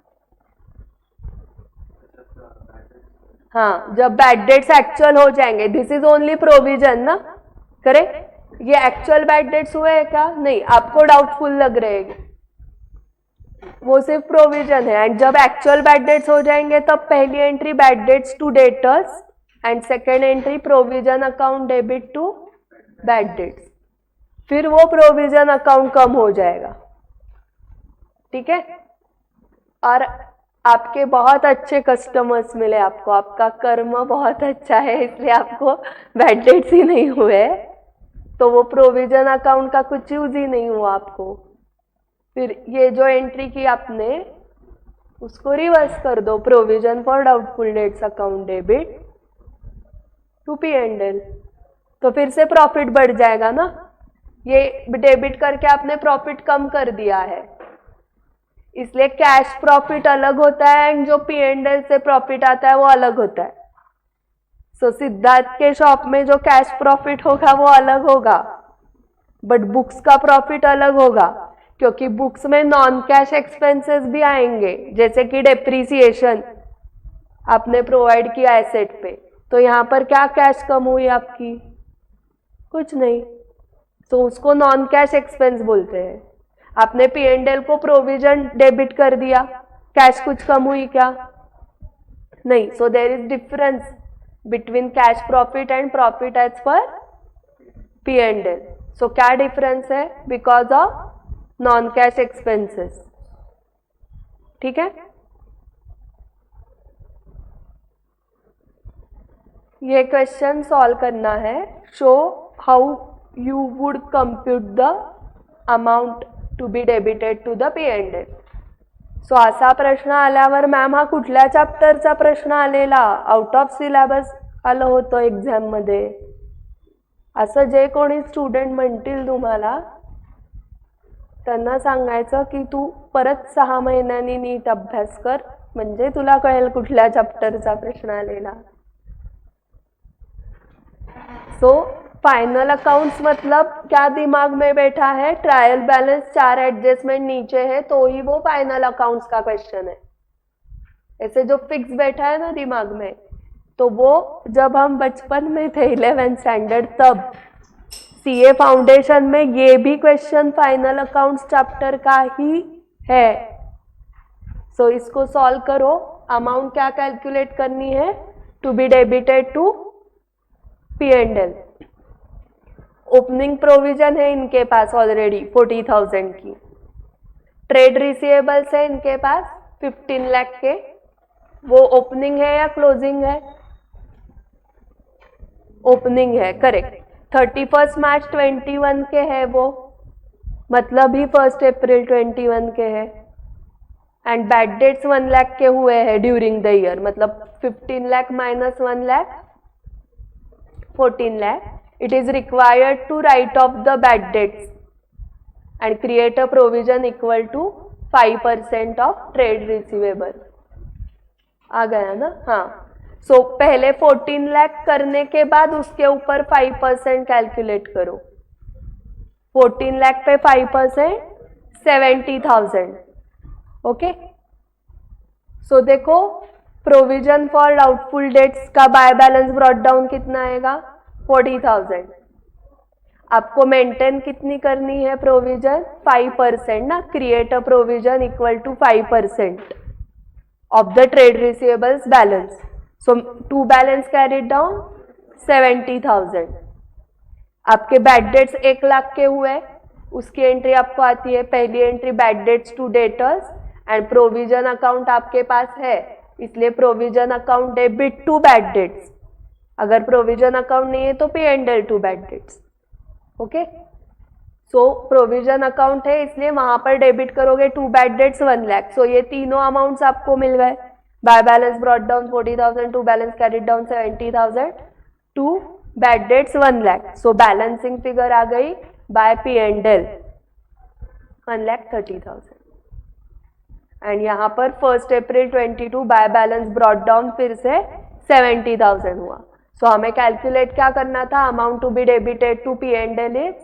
हाँ, जब बैड डेट्स एक्चुअल हो जाएंगे. दिस इज ओनली प्रोविजन ना, करेक्ट. ये एक्चुअल बैड डेट्स हुए हैं क्या? नहीं, आपको डाउटफुल लग रहे हैं, वो सिर्फ प्रोविजन है. एंड जब एक्चुअल बैड डेट्स हो जाएंगे तब पहली entry bad debts to debtors and second entry provision account debit to bad debts. फिर वो प्रोविजन अकाउंट कम हो जाएगा. ठीक है. और आपके बहुत अच्छे कस्टमर्स मिले आपको, आपका कर्म बहुत अच्छा है इसलिए आपको बैड डेट्स ही नहीं हुए, तो वो प्रोविजन अकाउंट का कुछ यूज ही नहीं हुआ आपको. फिर ये जो एंट्री की आपने उसको रिवर्स कर दो, provision for doubtful debts account debit to P&L. तो फिर से प्रॉफिट बढ़ जाएगा ना. ये डेबिट करके आपने प्रॉफिट कम कर दिया है, इसलिए कैश प्रॉफिट अलग होता है एंड जो P&L से प्रॉफिट आता है वो अलग होता है. सो सिद्धार्थ के शॉप में जो कैश प्रॉफिट होगा वो अलग होगा, बट बुक्स का प्रॉफिट अलग होगा, क्योंकि बुक्स में नॉन कैश एक्सपेंसेस भी आएंगे, जैसे कि डेप्रीसिएशन आपने प्रोवाइड किया एसेट पे, तो यहाँ पर क्या कैश कम हुई आपकी? कुछ नहीं. तो उसको नॉन कैश एक्सपेंस बोलते हैं. आपने P&L को प्रोविजन डेबिट कर दिया, कैश कुछ कम हुई क्या? नहीं. So there is difference between cash profit and profit as per P&L. So क्या डिफरेंस है? Because of non cash expenses. ठीक है. ये क्वेश्चन सॉल्व करना है. Show how you would compute the amount to be debited to the P&L. So असा प्रश्न आल्यावर मॅम हा कुठल्या चॅप्टरचा प्रश्न आलेला, आउट ऑफ सिलेबस आलं होतं एक्झाम मध्ये, असं जे कोणी स्टुडंट म्हणतील तुम्हाला त्यांना सांगायचं की तू परत 6 महिन्यांनी नीट अभ्यास कर, म्हणजे तुला कळेल कुठल्या चॅप्टरचा प्रश्न आलेला. सो फाइनल अकाउंट्स मतलब क्या दिमाग में बैठा है, ट्रायल बैलेंस 4 एडजस्टमेंट नीचे है तो ही वो फाइनल अकाउंट्स का क्वेश्चन है. ऐसे जो फिक्स बैठा है ना दिमाग में, तो वो जब हम बचपन में थे 11th स्टैंडर्ड तब CA फाउंडेशन में ये भी क्वेश्चन फाइनल अकाउंट्स चैप्टर का ही है. सो इसको सॉल्व करो. अमाउंट क्या कैलकुलेट करनी है? To be debited to P&L. Opening provision है इनके पास ऑलरेडी 40,000 की. ट्रेड रिसीवेबल्स है इनके पास 15 लाख के. वो ओपनिंग है या क्लोजिंग है? ओपनिंग है, करेक्ट. 31 मार्च 21 के है वो, मतलब ही 1 अप्रैल 21 के है. एंड बैड डेट्स 1 लाख के हुए हैं ड्यूरिंग द ईयर, मतलब 15 lakh minus 1 lakh 14 lakh. It is required to write off the bad debts and create a provision equal to 5% of trade receivable. आ गया ना? हाँ. So पहले 14 लाख करने के बाद उसके ऊपर 5% कैलकुलेट करो. 14 लाख पे 5% 70,000. ओके. सो देखो प्रोविजन फॉर डाउटफुल डेट्स का बाय बैलेंस ब्रॉट डाउन कितना आएगा? 40,000. आपको मेंटेन कितनी करनी है प्रोविजन? 5% ना. Create a provision equal to 5% of the trade receivables balance. So to balance carried down 70,000. आपके बैड डेट्स 1 लाख के हुए, उसकी एंट्री आपको आती है. पहली entry bad debts to debtors and provision account आपके पास है, इसलिए provision account debit to bad debts. अगर प्रोविजन अकाउंट नहीं है तो P&L to bad debts. Okay. So provision account है इसलिए वहां पर डेबिट करोगे टू बैड डेट्स 1 लाख. सो ये तीनों अमाउंट्स आपको मिल गए. By balance brought down 40,000, to balance carried down 70,000, to bad debts 1 lakh. So balancing figure आ गई बाय P&L 1,30,000. एंड यहाँ पर 1 अप्रैल 22 बाय बैलेंस ब्रॉट डाउन फिर से 70,000 हुआ. सो हमें कैलकुलेट क्या करना था? Amount to be debited to P&L is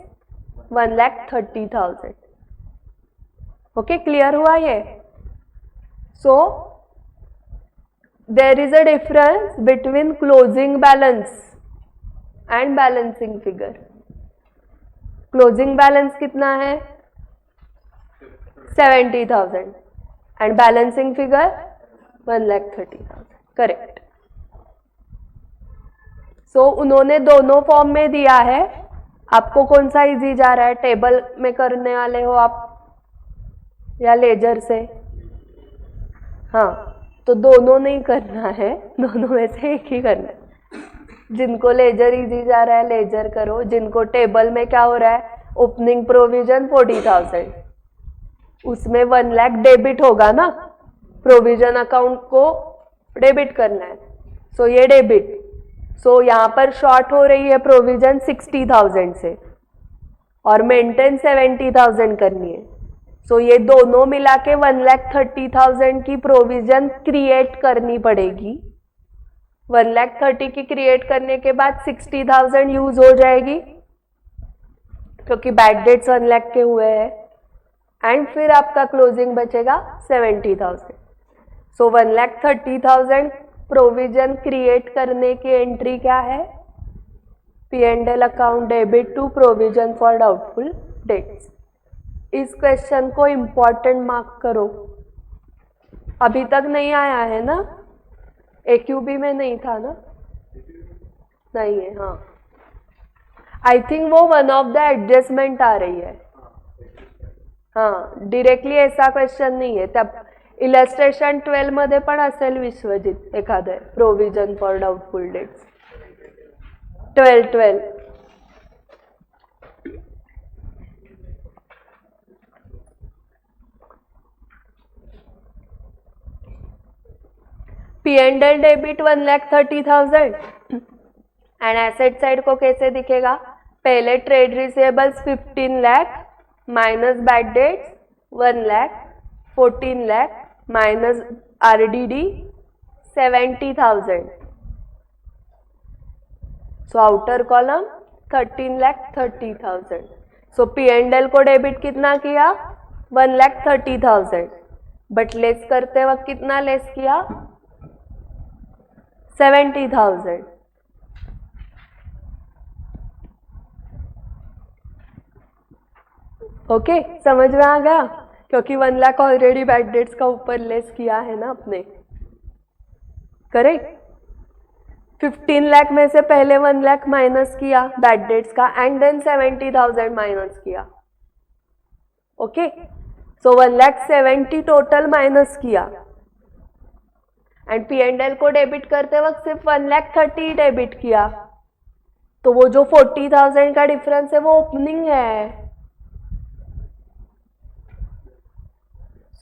1,30,000. Okay, clear हुआ ये? So there is a difference between closing balance and balancing figure. Closing balance कितना है? 70,000 and balancing figure 1,30,000. Correct. So उन्होंने दोनों फॉर्म में दिया है. आपको कौन सा इजी जा रहा है? टेबल में करने वाले हो आप या लेजर से? हाँ, तो दोनों नहीं करना है, दोनों में से एक ही करना है. जिनको लेजर इजी जा रहा है लेजर करो. जिनको टेबल में क्या हो रहा है? ओपनिंग प्रोविजन 40,000, उसमें 1 लाख डेबिट होगा ना. प्रोविजन अकाउंट को डेबिट करना है. सो ये डेबिट. सो यहाँ पर शॉर्ट हो रही है प्रोविजन 60,000 से और मेंटेन 70,000 करनी है. सो ये दोनों मिला के 1,30,000 की प्रोविजन क्रिएट करनी पड़ेगी. 1,30,000 की क्रिएट करने के बाद 60,000 यूज हो जाएगी क्योंकि बैड डेट्स 1 लाख के हुए हैं. एंड फिर आपका क्लोजिंग बचेगा 70,000. सो 1,30,000 प्रोविजन क्रिएट करने की एंट्री क्या है? P&L account debit to provision for doubtful debts. इस क्वेश्चन को इंपॉर्टेंट मार्क करो. अभी तक नहीं आया है ना? AQB में नहीं था ना? नहीं है. हाँ, आई थिंक वो वन ऑफ द एडजस्टमेंट आ रही है. हाँ, डिरेक्टली ऐसा क्वेश्चन नाही आहे. त्या इलस्ट्रेशन 12 मध्ये पण असेल विश्वजित एखादं provision for doubtful dates. 12 P&L debit 1,30,000 and asset side को कैसे दिखेगा? पहले trade receivables 15 lakh minus bad debts 1 lakh, 14 lakh minus RDD 70,000. So outer column 13,30,000. सो P&L को डेबिट कितना किया? 1,30,000. बट लेस करते वक्त कितना लेस किया? 70,000. ओके, समझ में आ गया? क्योंकि 1 लाख ऑलरेडी बैड डेट्स का ऊपर लेस किया है ना अपने. करेक्ट. 15 लाख में से पहले 1 लाख माइनस किया बैड डेट्स का एंड देन 70,000 माइनस किया. ओके, सो 1,70,000 टोटल माइनस किया एंड P&L को डेबिट करते वक्त सिर्फ 1,30,000 डेबिट किया. तो वो जो 40,000 का डिफरेंस है वो ओपनिंग है.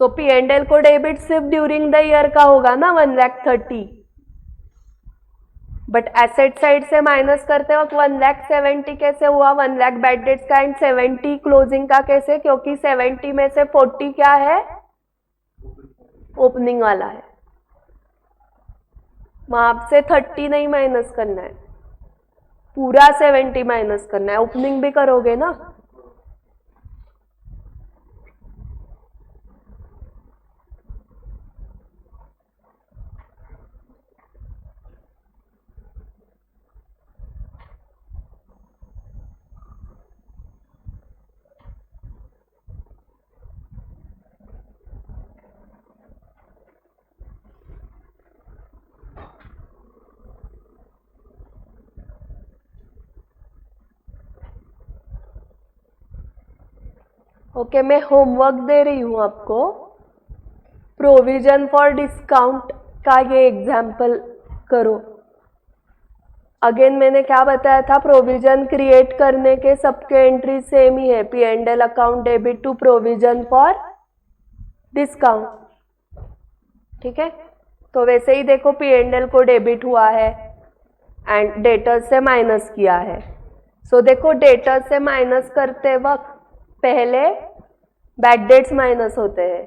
सो P&L को डेबिट सिर्फ ड्यूरिंग द ईयर का होगा ना 1,30,000. बट एसेट साइड से माइनस करते वक्त 1,70,000 कैसे हुआ? 1 लाख बैड डेट्स का एंड 70 क्लोजिंग का कैसे? क्योंकि 70 में से 40 क्या है? ओपनिंग वाला है। वहां से 30 नहीं माइनस करना है, पूरा 70 माइनस करना है। ओपनिंग भी करोगे ना? ओके, मैं होमवर्क दे रही हूं आपको। प्रोविजन फॉर डिस्काउंट का ये एग्जाम्पल करो। अगेन मैंने क्या बताया था? प्रोविजन क्रिएट करने के सबके एंट्री सेम ही है, P&L account debit to provision for discount. ठीक है, तो वैसे ही देखो P&L को डेबिट हुआ है एंड डेटर्स से माइनस किया है। सो देखो डेटर्स से माइनस करते वक्त पहले बैड डेट्स माइनस होते हैं।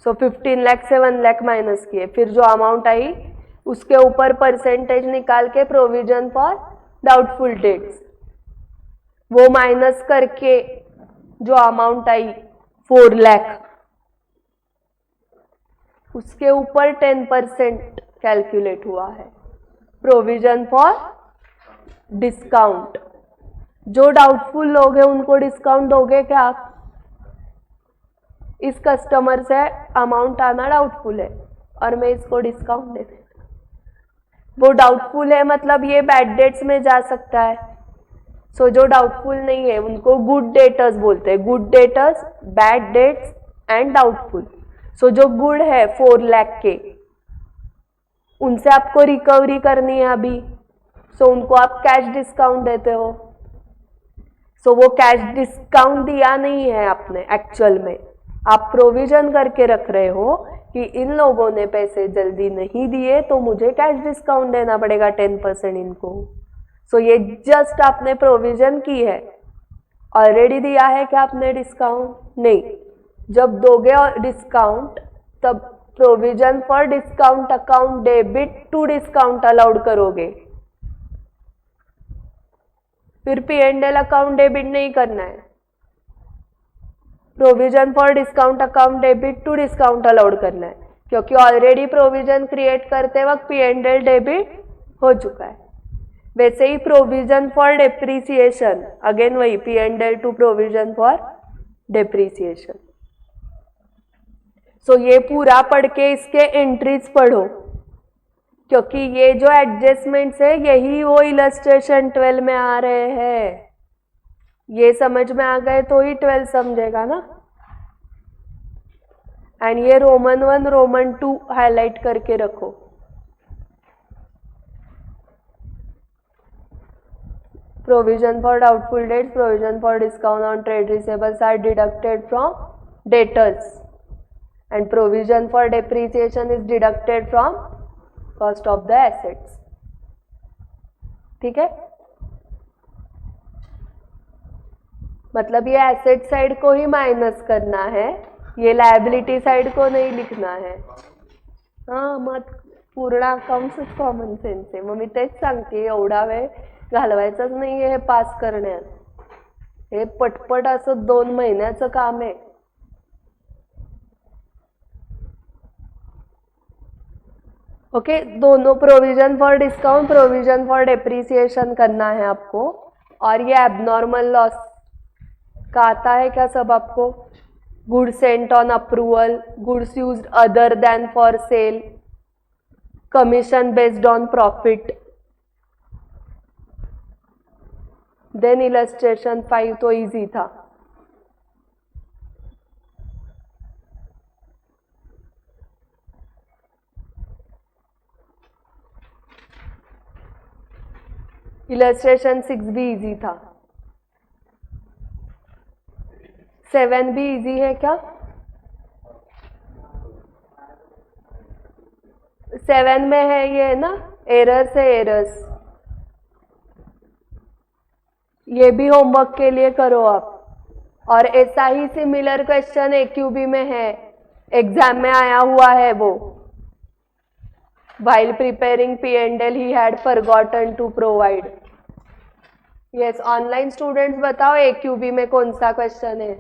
सो 15 लाख से 1 लाख माइनस किए, फिर जो अमाउंट आई उसके ऊपर परसेंटेज निकाल के प्रोविजन फॉर डाउटफुल डेट्स, वो माइनस करके जो अमाउंट आई 4 लाख, उसके ऊपर 10% कैलकुलेट हुआ है प्रोविजन फॉर डिस्काउंट। जो डाउटफुल लोग हैं उनको डिस्काउंट दोगे क्या आप? इस कस्टमर से अमाउंट आना डाउटफुल है और मैं इसको डिस्काउंट दे देता, वो डाउटफुल है मतलब ये बैड डेट्स में जा सकता है। सो जो डाउटफुल नहीं है उनको गुड डेटर्स बोलते हैं। Good debtors, bad debts and doubtful. So जो गुड है 4 लाख के, उनसे आपको रिकवरी करनी है अभी, सो उनको आप कैश डिस्काउंट देते हो। सो वो कैश डिस्काउंट दिया नहीं है आपने, एक्चुअल में आप प्रोविजन करके रख रहे हो कि इन लोगों ने पैसे जल्दी नहीं दिए तो मुझे कैश डिस्काउंट देना पड़ेगा 10% इनको। सो ये जस्ट आपने प्रोविजन की है। ऑलरेडी दिया है क्या आपने डिस्काउंट? नहीं। जब दोगे और डिस्काउंट तब provision for discount account debit to discount allowed करोगे, फिर P&L अकाउंट डेबिट नहीं करना है। Provision for discount account debit to discount allowed करना है, क्योंकि ऑलरेडी प्रोविजन क्रिएट करते वक्त P&L डेबिट हो चुका है। वैसे ही प्रोविजन फॉर डेप्रीसिएशन, अगेन वही P&L to provision for depreciation. So ये पूरा पढ़ के इसके एंट्रीज पढ़ो, क्योंकि ये जो एडजस्टमेंट्स है यही वो इलस्ट्रेशन 12 में आ रहे हैं। ये समझ में आ गए तो ही 12 समझेगा ना। एंड ये रोमन 1 रोमन 2 हाईलाइट करके रखो। Provision for doubtful debts, provision for discount on trade receivables are deducted from debtors and provision for depreciation is deducted from cost of the assets. ठीक है, मतलब ये एसेट साइड को ही minus करना है, ये लायबिलिटी साइड को नहीं लिखना है। हाँ, मग पूर्ण अकाउंट्सच कॉमन सेन्स आहे। मग मी तेच सांगते, एवढा वेळ घालवायचाच नाही आहे हे पास करण्यात। हे पटपट असं 2 महिन्याचं काम आहे। ओके, दोनों provision for discount, provision for depreciation करना है आपको। और ये एबनॉर्मल लॉस का आता है क्या सब आपको? Goods sent on approval, goods used other than for sale, commission based on profit. Then illustration 5 तो इजी था। इलस्ट्रेशन 6 भी इजी था। 7 भी इजी है क्या? 7 में है ये ना, एरर्स है, एरर्स। ये भी होमवर्क के लिए करो आप। और ऐसा ही सिमिलर क्वेश्चन AQB में है, एग्जाम में आया हुआ है वो। While preparing P&L he had forgotten to provide. Yes, online students बताओ AQB में कौन सा क्वेश्चन है?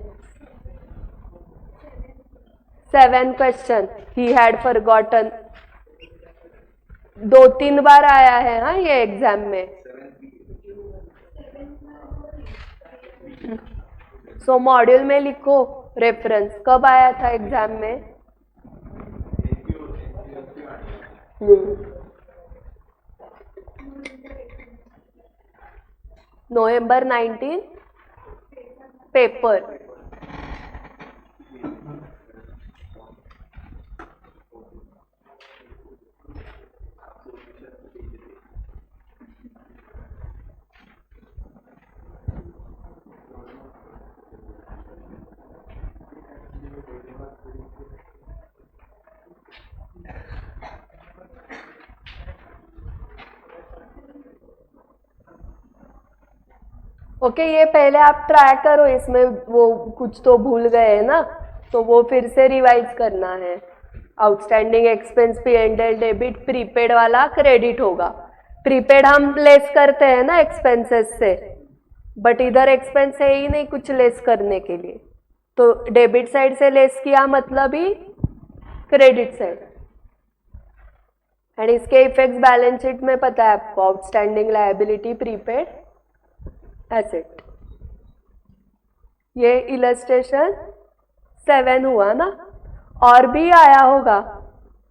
7 क्वेश्चन he had forgotten। 2-3 बार आया है हाँ ये एग्जाम में। सो मॉड्यूल में लिखो रेफरेंस, कब आया था एग्जाम में? November 19 paper. ओके ये पहले आप ट्राई करो, इसमें वो कुछ तो भूल गए हैं ना, तो वो फिर से रिवाइज करना है। Outstanding expense P&L debit, prepaid वाला क्रेडिट होगा। प्रीपेड हम लेस करते हैं ना एक्सपेंसेस से, बट इधर एक्सपेंस है ही नहीं कुछ लेस करने के लिए, तो डेबिट साइड से लेस किया मतलब ही क्रेडिट साइड। एंड इसके इफेक्ट्स बैलेंस शीट में पता है आपको, आउटस्टैंडिंग लायबिलिटी, प्रीपेड, एसेट। ये इलस्ट्रेशन 7 हुआ ना, और भी आया होगा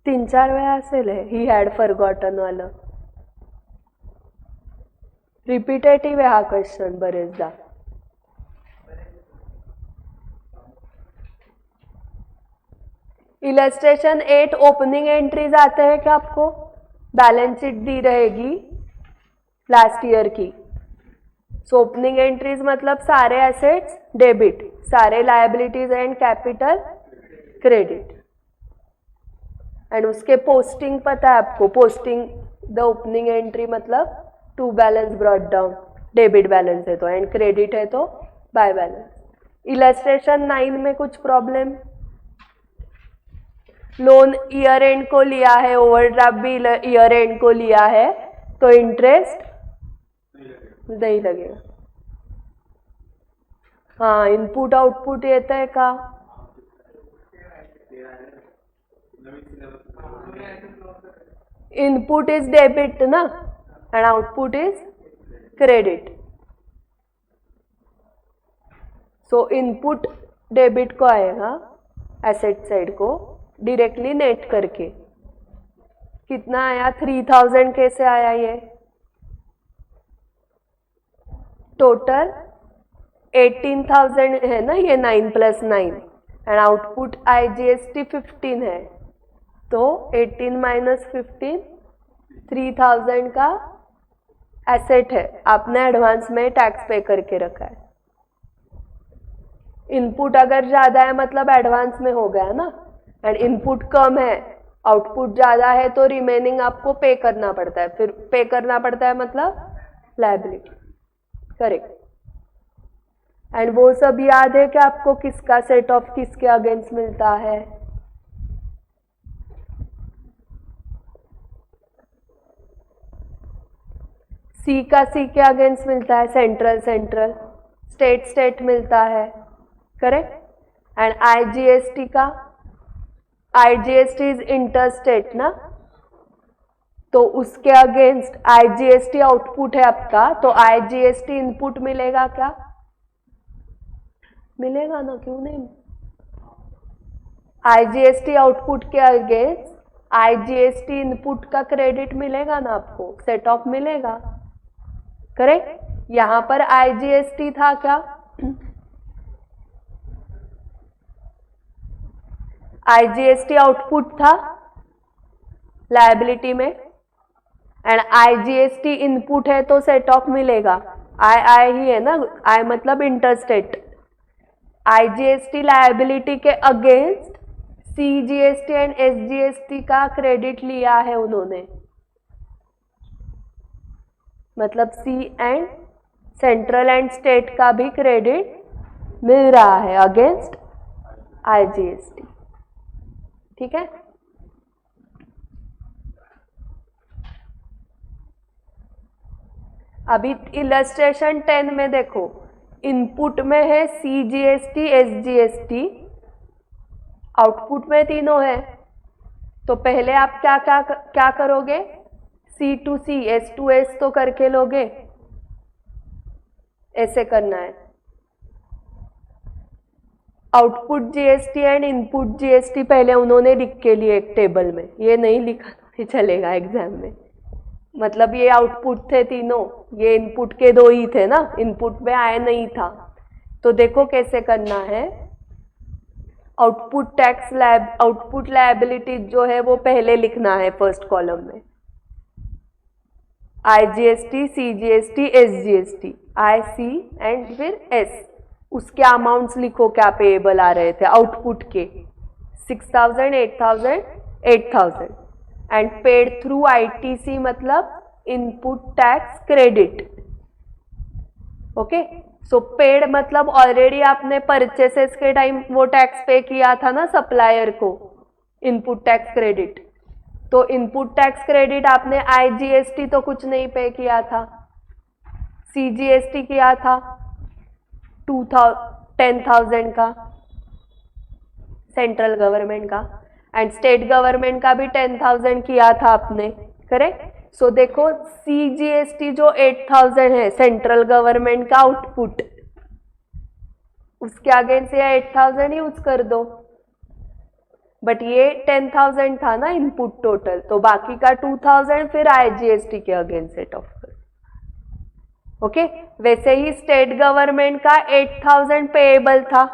3-4 वेळा असेल ही हॅड फॉरगॉटन वाला। रिपीटेटिव्ह आहे हा क्वेश्चन बरेचदा। इलस्ट्रेशन 8 ओपनिंग एंट्रीज आते हैं क्या आपको? बैलेंस शीट दी रहेगी लास्ट ईयर की। सो ओपनिंग एंट्रीज मतलब सारे एसेट्स डेबिट, सारे liabilities and capital credit. And उसके पोस्टिंग पता है आपको, पोस्टिंग द ओपनिंग एंट्री मतलब to balance brought down, debit balance है तो, एंड क्रेडिट है तो बाय बैलेंस। इलस्ट्रेशन 9 में कुछ प्रॉब्लम? लोन ईयर एंड को लिया है, ओवरड्राफ्ट भी ईयर एंड को लिया है, तो इंटरेस्ट नहीं लगेगा। हाँ इनपुट आउटपुट येत आहे का? इनपुट इज डेबिट ना, and output is credit. So input debit को आएगा एसेट साइड को डायरेक्टली नेट करके। कितना आया? 3000 कैसे आया ये? टोटल 18,000 है ना ये, 9 + 9, एंड आउटपुट IGST 15 है, तो 18 - 15 3000 का एसेट है, आपने एडवांस में टैक्स पे करके रखा है। इनपुट अगर ज्यादा है मतलब एडवांस में हो गया ना, एंड इनपुट कम है आउटपुट ज्यादा है तो रिमेनिंग आपको पे करना पड़ता है, फिर पे करना पड़ता है मतलब लायबिलिटी। करेक्ट। एंड वो सब याद है कि आपको किसका सेट ऑफ किसके अगेंस्ट मिलता है? सी का सी के अगेंस्ट मिलता है, सेंट्रल सेंट्रल, स्टेट स्टेट मिलता है। करेक्ट। एंड IGST का, IGST इज इंटरस्टेट ना, तो उसके अगेंस्ट IGST आउटपुट है आपका, तो IGST इनपुट मिलेगा क्या? मिलेगा ना, क्यों नहीं? IGST आउटपुट के अगेंस्ट IGST इनपुट का क्रेडिट मिलेगा ना आपको, सेट ऑफ मिलेगा। करेक्ट। यहां पर IGST था क्या? IGST आउटपुट था लायबिलिटी में, एंड IGST इनपुट है तो सेट ऑफ मिलेगा। आई ही है ना, आई मतलब इंटरस्टेट। IGST लायबिलिटी के अगेंस्ट CGST एंड SGST का क्रेडिट लिया है उन्होंने, मतलब C and central and state का भी क्रेडिट मिल रहा है अगेंस्ट IGST। ठीक है, अभी इलस्ट्रेशन 10 में देखो, इनपुट में है CGST SGST, आउटपुट में तीनों है। तो पहले आप क्या क्या क्या करोगे, C2C S2S तो करके लोगे, ऐसे करना है। Output GST and input GST पहले उन्होंने लिख के लिए एक टेबल में, ये नहीं लिखा नहीं चलेगा एग्जाम में। मतलब ये आउटपुट थे तीनों, ये इनपुट के दो ही थे ना, इनपुट में आया नहीं था। तो देखो कैसे करना है, आउटपुट टैक्स आउटपुट लायबिलिटी जो है वो पहले लिखना है फर्स्ट कॉलम में, IGST CGST SGST, IC and फिर S, उसके अमाउंट्स लिखो क्या पेएबल आ रहे थे आउटपुट के, 6000 8000 8000 एंड पेड थ्रू ITC मतलब इनपुट टैक्स क्रेडिट। ओके, सो पेड मतलब ऑलरेडी आपने परचेसेस के टाइम वो टैक्स पे किया था ना सप्लायर को, इनपुट टैक्स क्रेडिट। तो इनपुट टैक्स क्रेडिट आपने IGST तो कुछ नहीं पे किया था, CGST किया था 10,000 का सेंट्रल गवर्नमेंट का, एंड स्टेट गवर्नमेंट का भी 10,000 किया था आपने, करेक्ट। सो देखो CGST जो 8,000 है सेंट्रल गवर्नमेंट का आउटपुट, उसके अगेंस्ट या 8,000 यूज कर दो, बट ये 10,000 था ना इनपुट टोटल, तो बाकी का 2,000 फिर IGST के अगेंस्ट सेट ऑफ कर। ओके, वैसे ही स्टेट गवर्नमेंट का 8,000 पेएबल था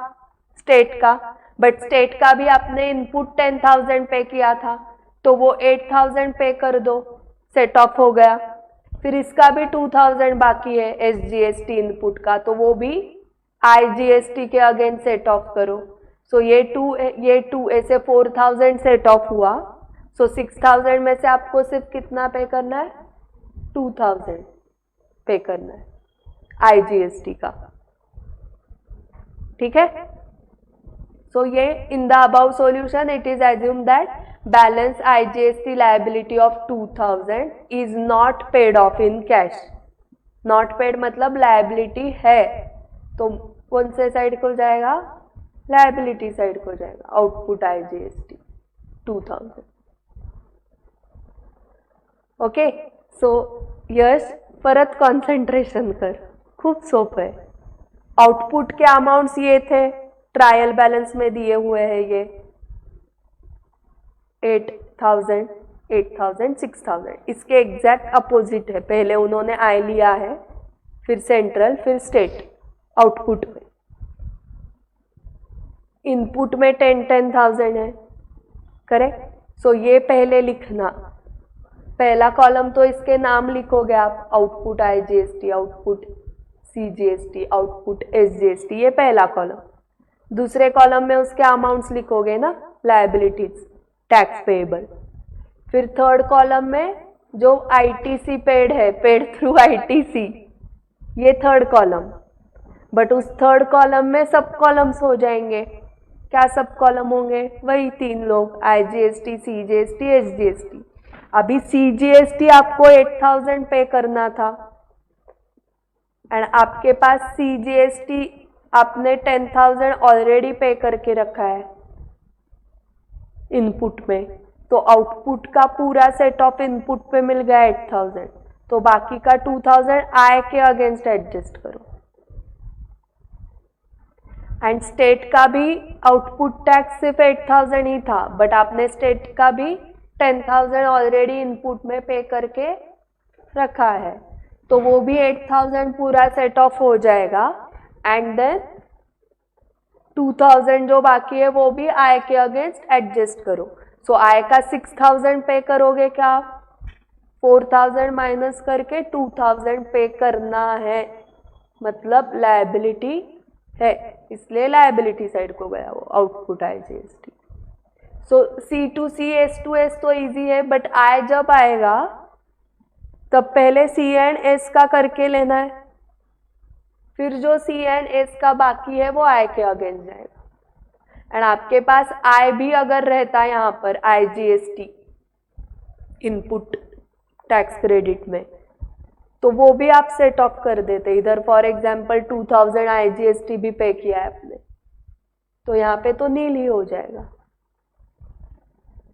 स्टेट का, बट स्टेट का भी आपने इनपुट 10,000 पे किया था, तो वो 8,000 पे कर दो, सेट ऑफ हो गया। फिर इसका भी 2,000 बाकी है SGST इनपुट का, तो वो भी IGST के अगेंस्ट सेट ऑफ करो। सो ये 2 ऐसे 4,000 सेट ऑफ हुआ। सो 6,000 में से आपको सिर्फ कितना पे करना है, 2,000 पे करना है IGST का। ठीक है, सो ये in the above solution it is assume that balance IGST liability of 2,000 is not paid of in cash. Not paid मतलब लायबिलिटी है, तो कौन से साइड को जाएगा, लायबिलिटी साइड को जाएगा, output IGST 2,000। Okay, so yes परत कॉन्सेंट्रेशन कर, खूप सोपं है। आउटपुट के अमाउंट्स ये थे, ट्रायल बैलेंस में दिए हुए हैं ये 8,000 8,000 6,000, इसके एग्जैक्ट अपोजिट है। पहले उन्होंने I लिया है, फिर सेंट्रल, फिर स्टेट आउटपुट में। इनपुट में 10,000 है, करेक्ट। सो ये पहले लिखना, पहला कॉलम तो इसके नाम लिखोगे आप, output IGST, output CGST, output SGST, ये पहला कॉलम। दूसरे कॉलम में उसके अमाउंट्स लिखोगे ना, लायबिलिटीज, टैक्स पेएबल। फिर थर्ड कॉलम में जो ITC पेड है, पेड थ्रू ITC, ये थर्ड कॉलम। बट उस थर्ड कॉलम में सब कॉलम्स हो जाएंगे। क्या सब कॉलम होंगे, वही तीन लोग, IGST CGST SGST। अभी CGST आपको 8,000 पे करना था, एंड आपके पास CGST आपने 10,000 ऑलरेडी पे करके रखा है इनपुट में, तो आउटपुट का पूरा सेट ऑफ इनपुट पे मिल गया 8,000, तो बाकी का 2,000 I के अगेंस्ट एडजस्ट करो। एंड स्टेट का भी आउटपुट टैक्स सिर्फ 8,000 ही था, बट आपने स्टेट का भी 10,000 ऑलरेडी इनपुट में पे करके रखा है, तो वो भी 8,000 पूरा सेट ऑफ हो जाएगा। एंड देन 2,000 जो बाकी है वो भी I के अगेंस्ट एडजस्ट करो। सो I का 6,000 पे करोगे क्या, 4,000 माइनस करके 2,000 पे करना है, मतलब लायबिलिटी है, इसलिए लायबिलिटी साइड को गया वो आउटपुट IGST। सो C2C S2S तो इजी है, बट I जब आएगा तब पहले C एंड S का करके लेना है, फिर जो सी एंड एस का बाकी है वो आई के अगेंस्ट जाएगा। एंड आपके पास आई भी अगर रहता है यहाँ पर IGST इनपुट टैक्स क्रेडिट में, तो वो भी आप सेट ऑफ कर देते। इधर फॉर एग्जाम्पल 2000 IGST भी पे किया है आपने, तो यहाँ पे तो नील ही हो जाएगा।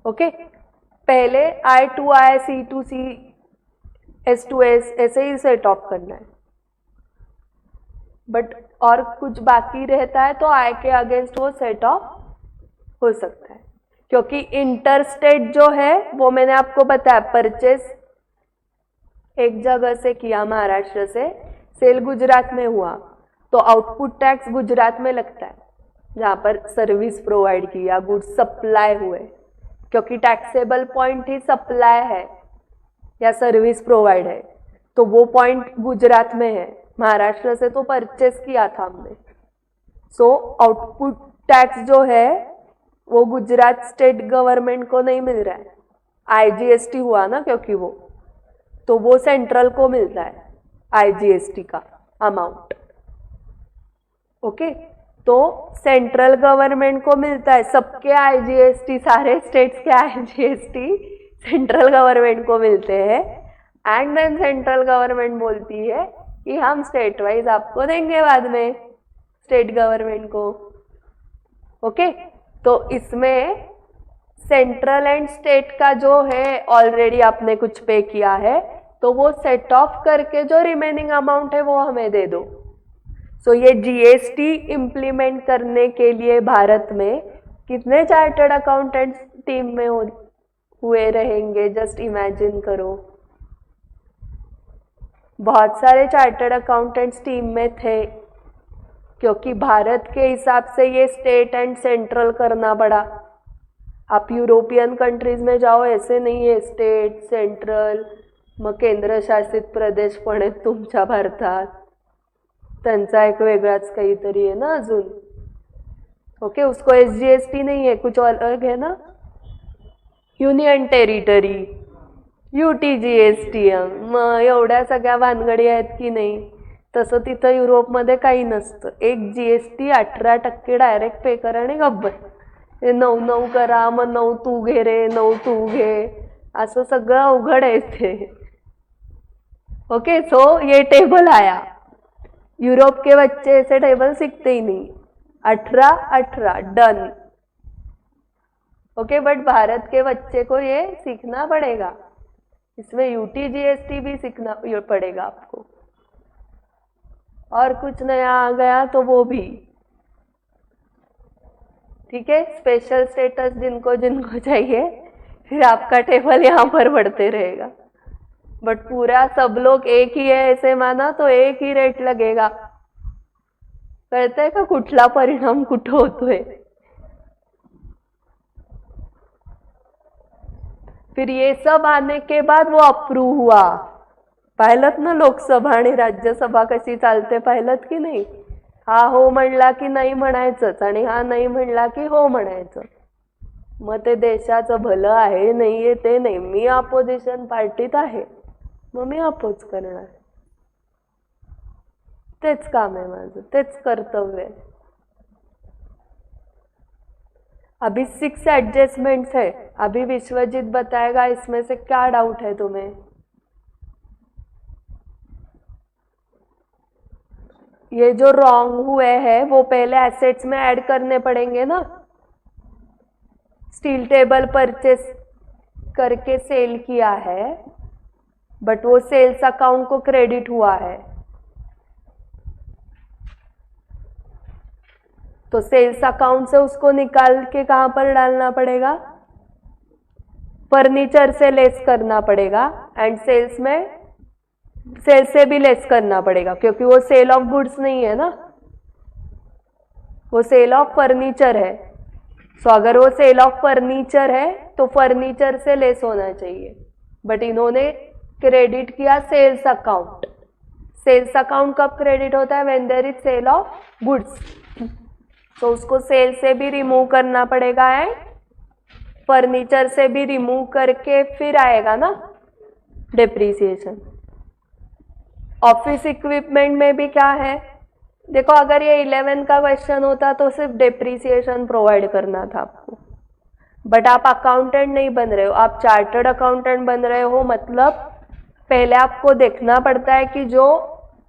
ओके, पहले I to I, C to C, S to S ऐसे ही सेट ऑफ करना है। बट और कुछ बाकी रहता है तो I के अगेंस्ट वो सेट ऑफ हो सकता है, क्योंकि इंटरस्टेट जो है वो मैंने आपको बताया परचेस एक जगह से किया महाराष्ट्र से, सेल गुजरात में हुआ, तो आउटपुट टैक्स गुजरात में लगता है जहाँ पर सर्विस प्रोवाइड की या गुड्स सप्लाई हुए, क्योंकि टैक्सेबल पॉइंट ही सप्लाई है या सर्विस प्रोवाइड है, तो वो पॉइंट गुजरात में है। महाराष्ट्र से तो परचेस किया था हमने, सो आउटपुट टैक्स जो है वो गुजरात स्टेट गवर्नमेंट को नहीं मिल रहा है। IGST हुआ ना, क्योंकि वो वो सेंट्रल को मिलता है IGST का अमाउंट। ओके, तो सेंट्रल गवर्नमेंट को मिलता है, सबके IGST, सारे स्टेट्स के IGST सेंट्रल गवर्नमेंट को मिलते हैं। एंड देन सेंट्रल गवर्नमेंट बोलती है कि हम स्टेट वाइज आपको देंगे बाद में, स्टेट गवर्नमेंट को। ओके, तो इसमें सेंट्रल एंड स्टेट का जो है ऑलरेडी आपने कुछ पे किया है, तो वो सेट ऑफ करके जो रिमेनिंग अमाउंट है वो हमें दे दो। सो ये GST इम्प्लीमेंट करने के लिए भारत में कितने चार्टर्ड अकाउंटेंट्स टीम में हुए रहेंगे, जस्ट इमेजिन करो। बहुत सारे चार्टर्ड अकाउंटेंट्स टीम में थे, क्योंकि भारत के हिसाब से ये स्टेट एंड सेंट्रल करना पड़ा। आप यूरोपियन कंट्रीज में जाओ, ऐसे नहीं है स्टेट सेंट्रल मग केंद्रशासित प्रदेश पण आहेत तुमच्या भारतात, त्यांचा एक वेगळाच काहीतरी आहे ना अजून। ओके, उसको SGST नहीं है, कुछ अलग है ना, युनियन टेरिटरी, UTGST। मग एवढ्या सगळ्या भानगडी आहेत की नाही, तसं तिथं युरोपमध्ये काही नसतं। एक GST 18% डायरेक्ट पे करा आणि गब्बत, 9 करा, मग 9 तू घे रे, 9 तू घे, असं सगळं अवघड आहे ते। ओके, सो ये टेबल आया, यूरोप के बच्चे ऐसे टेबल सीखते ही नहीं, 18-18 डन। ओके, बट भारत के बच्चे को ये सीखना पड़ेगा, इसमें UTGST भी सीखना पड़ेगा आपको, और कुछ नया आ गया तो वो भी ठीक है। स्पेशल स्टेटस जिनको जिनको चाहिए, फिर आपका टेबल यहाँ पर बढ़ते रहेगा। बट पूरा सब लोग एक ही है ऐसे माना तो एक ही रेट लगेगा। कळतंय का कुठला परिणाम कुठं होतोय। फिर ये सब आने के बाद वो अप्रूव हुआ, पाहिलत ना लोकसभा आणि राज्यसभा कशी चालते, पाहिलत की नाही। हा हो म्हणला की नाही म्हणायचंच, आणि हा नाही म्हणला की हो म्हणायचं। मग ते देशाचं भलं आहे नाहीये ते नाही, मी अपोजिशन पार्टीत आहे मग मी अपोज करणार, तेच काम आहे माझं, तेच कर्तव्य आहे। अभी 6 एडजस्टमेंट्स है, अभी विश्वजीत बताएगा इसमें से क्या डाउट है तुम्हें। ये जो रॉन्ग हुए हैं वो पहले एसेट्स में ऐड करने पड़ेंगे ना। स्टील टेबल परचेस करके सेल किया है, बट वो सेल्स अकाउंट को क्रेडिट हुआ है, तो सेल्स अकाउंट से उसको निकाल के कहां पर डालना पड़ेगा, फर्नीचर से लेस करना पड़ेगा। एंड सेल्स में सेल से भी लेस करना पड़ेगा, क्योंकि वो सेल ऑफ गुड्स नहीं है ना, वो सेल ऑफ फर्नीचर है। सो अगर वो सेल ऑफ फर्नीचर है तो फर्नीचर से लेस होना चाहिए, बट इन्होंने क्रेडिट किया सेल्स अकाउंट। सेल्स अकाउंट कब क्रेडिट होता है, when there is sale of goods, तो उसको सेल से भी रिमूव करना पड़ेगा एंड फर्नीचर से भी रिमूव करके फिर आएगा ना डेप्रीसिएशन। ऑफिस इक्विपमेंट में भी क्या है, देखो अगर ये 11 का क्वेश्चन होता तो सिर्फ डेप्रीसिएशन प्रोवाइड करना था आपको, बट आप अकाउंटेंट नहीं बन रहे हो, आप चार्टर्ड अकाउंटेंट बन रहे हो। मतलब पहले आपको देखना पड़ता है कि जो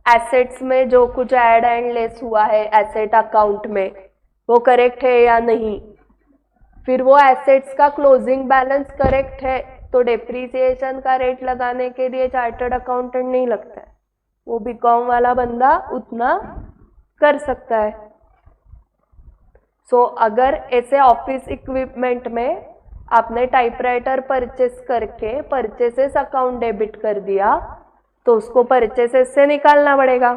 एसेट्स में जो कुछ ऐड एंड लेस हुआ है एसेट अकाउंट में वो करेक्ट है या नहीं, फिर वो एसेट्स का क्लोजिंग बैलेंस करेक्ट है तो डेप्रीसिएशन का रेट लगाने के लिए चार्टर्ड अकाउंटेंट नहीं लगता है, वो बीकॉम वाला बंदा उतना कर सकता है। सो अगर ऐसे ऑफिस इक्विपमेंट में आपने टाइपराइटर परचेस करके परचेसेस अकाउंट डेबिट कर दिया तो उसको परचेसेस से निकालना पड़ेगा,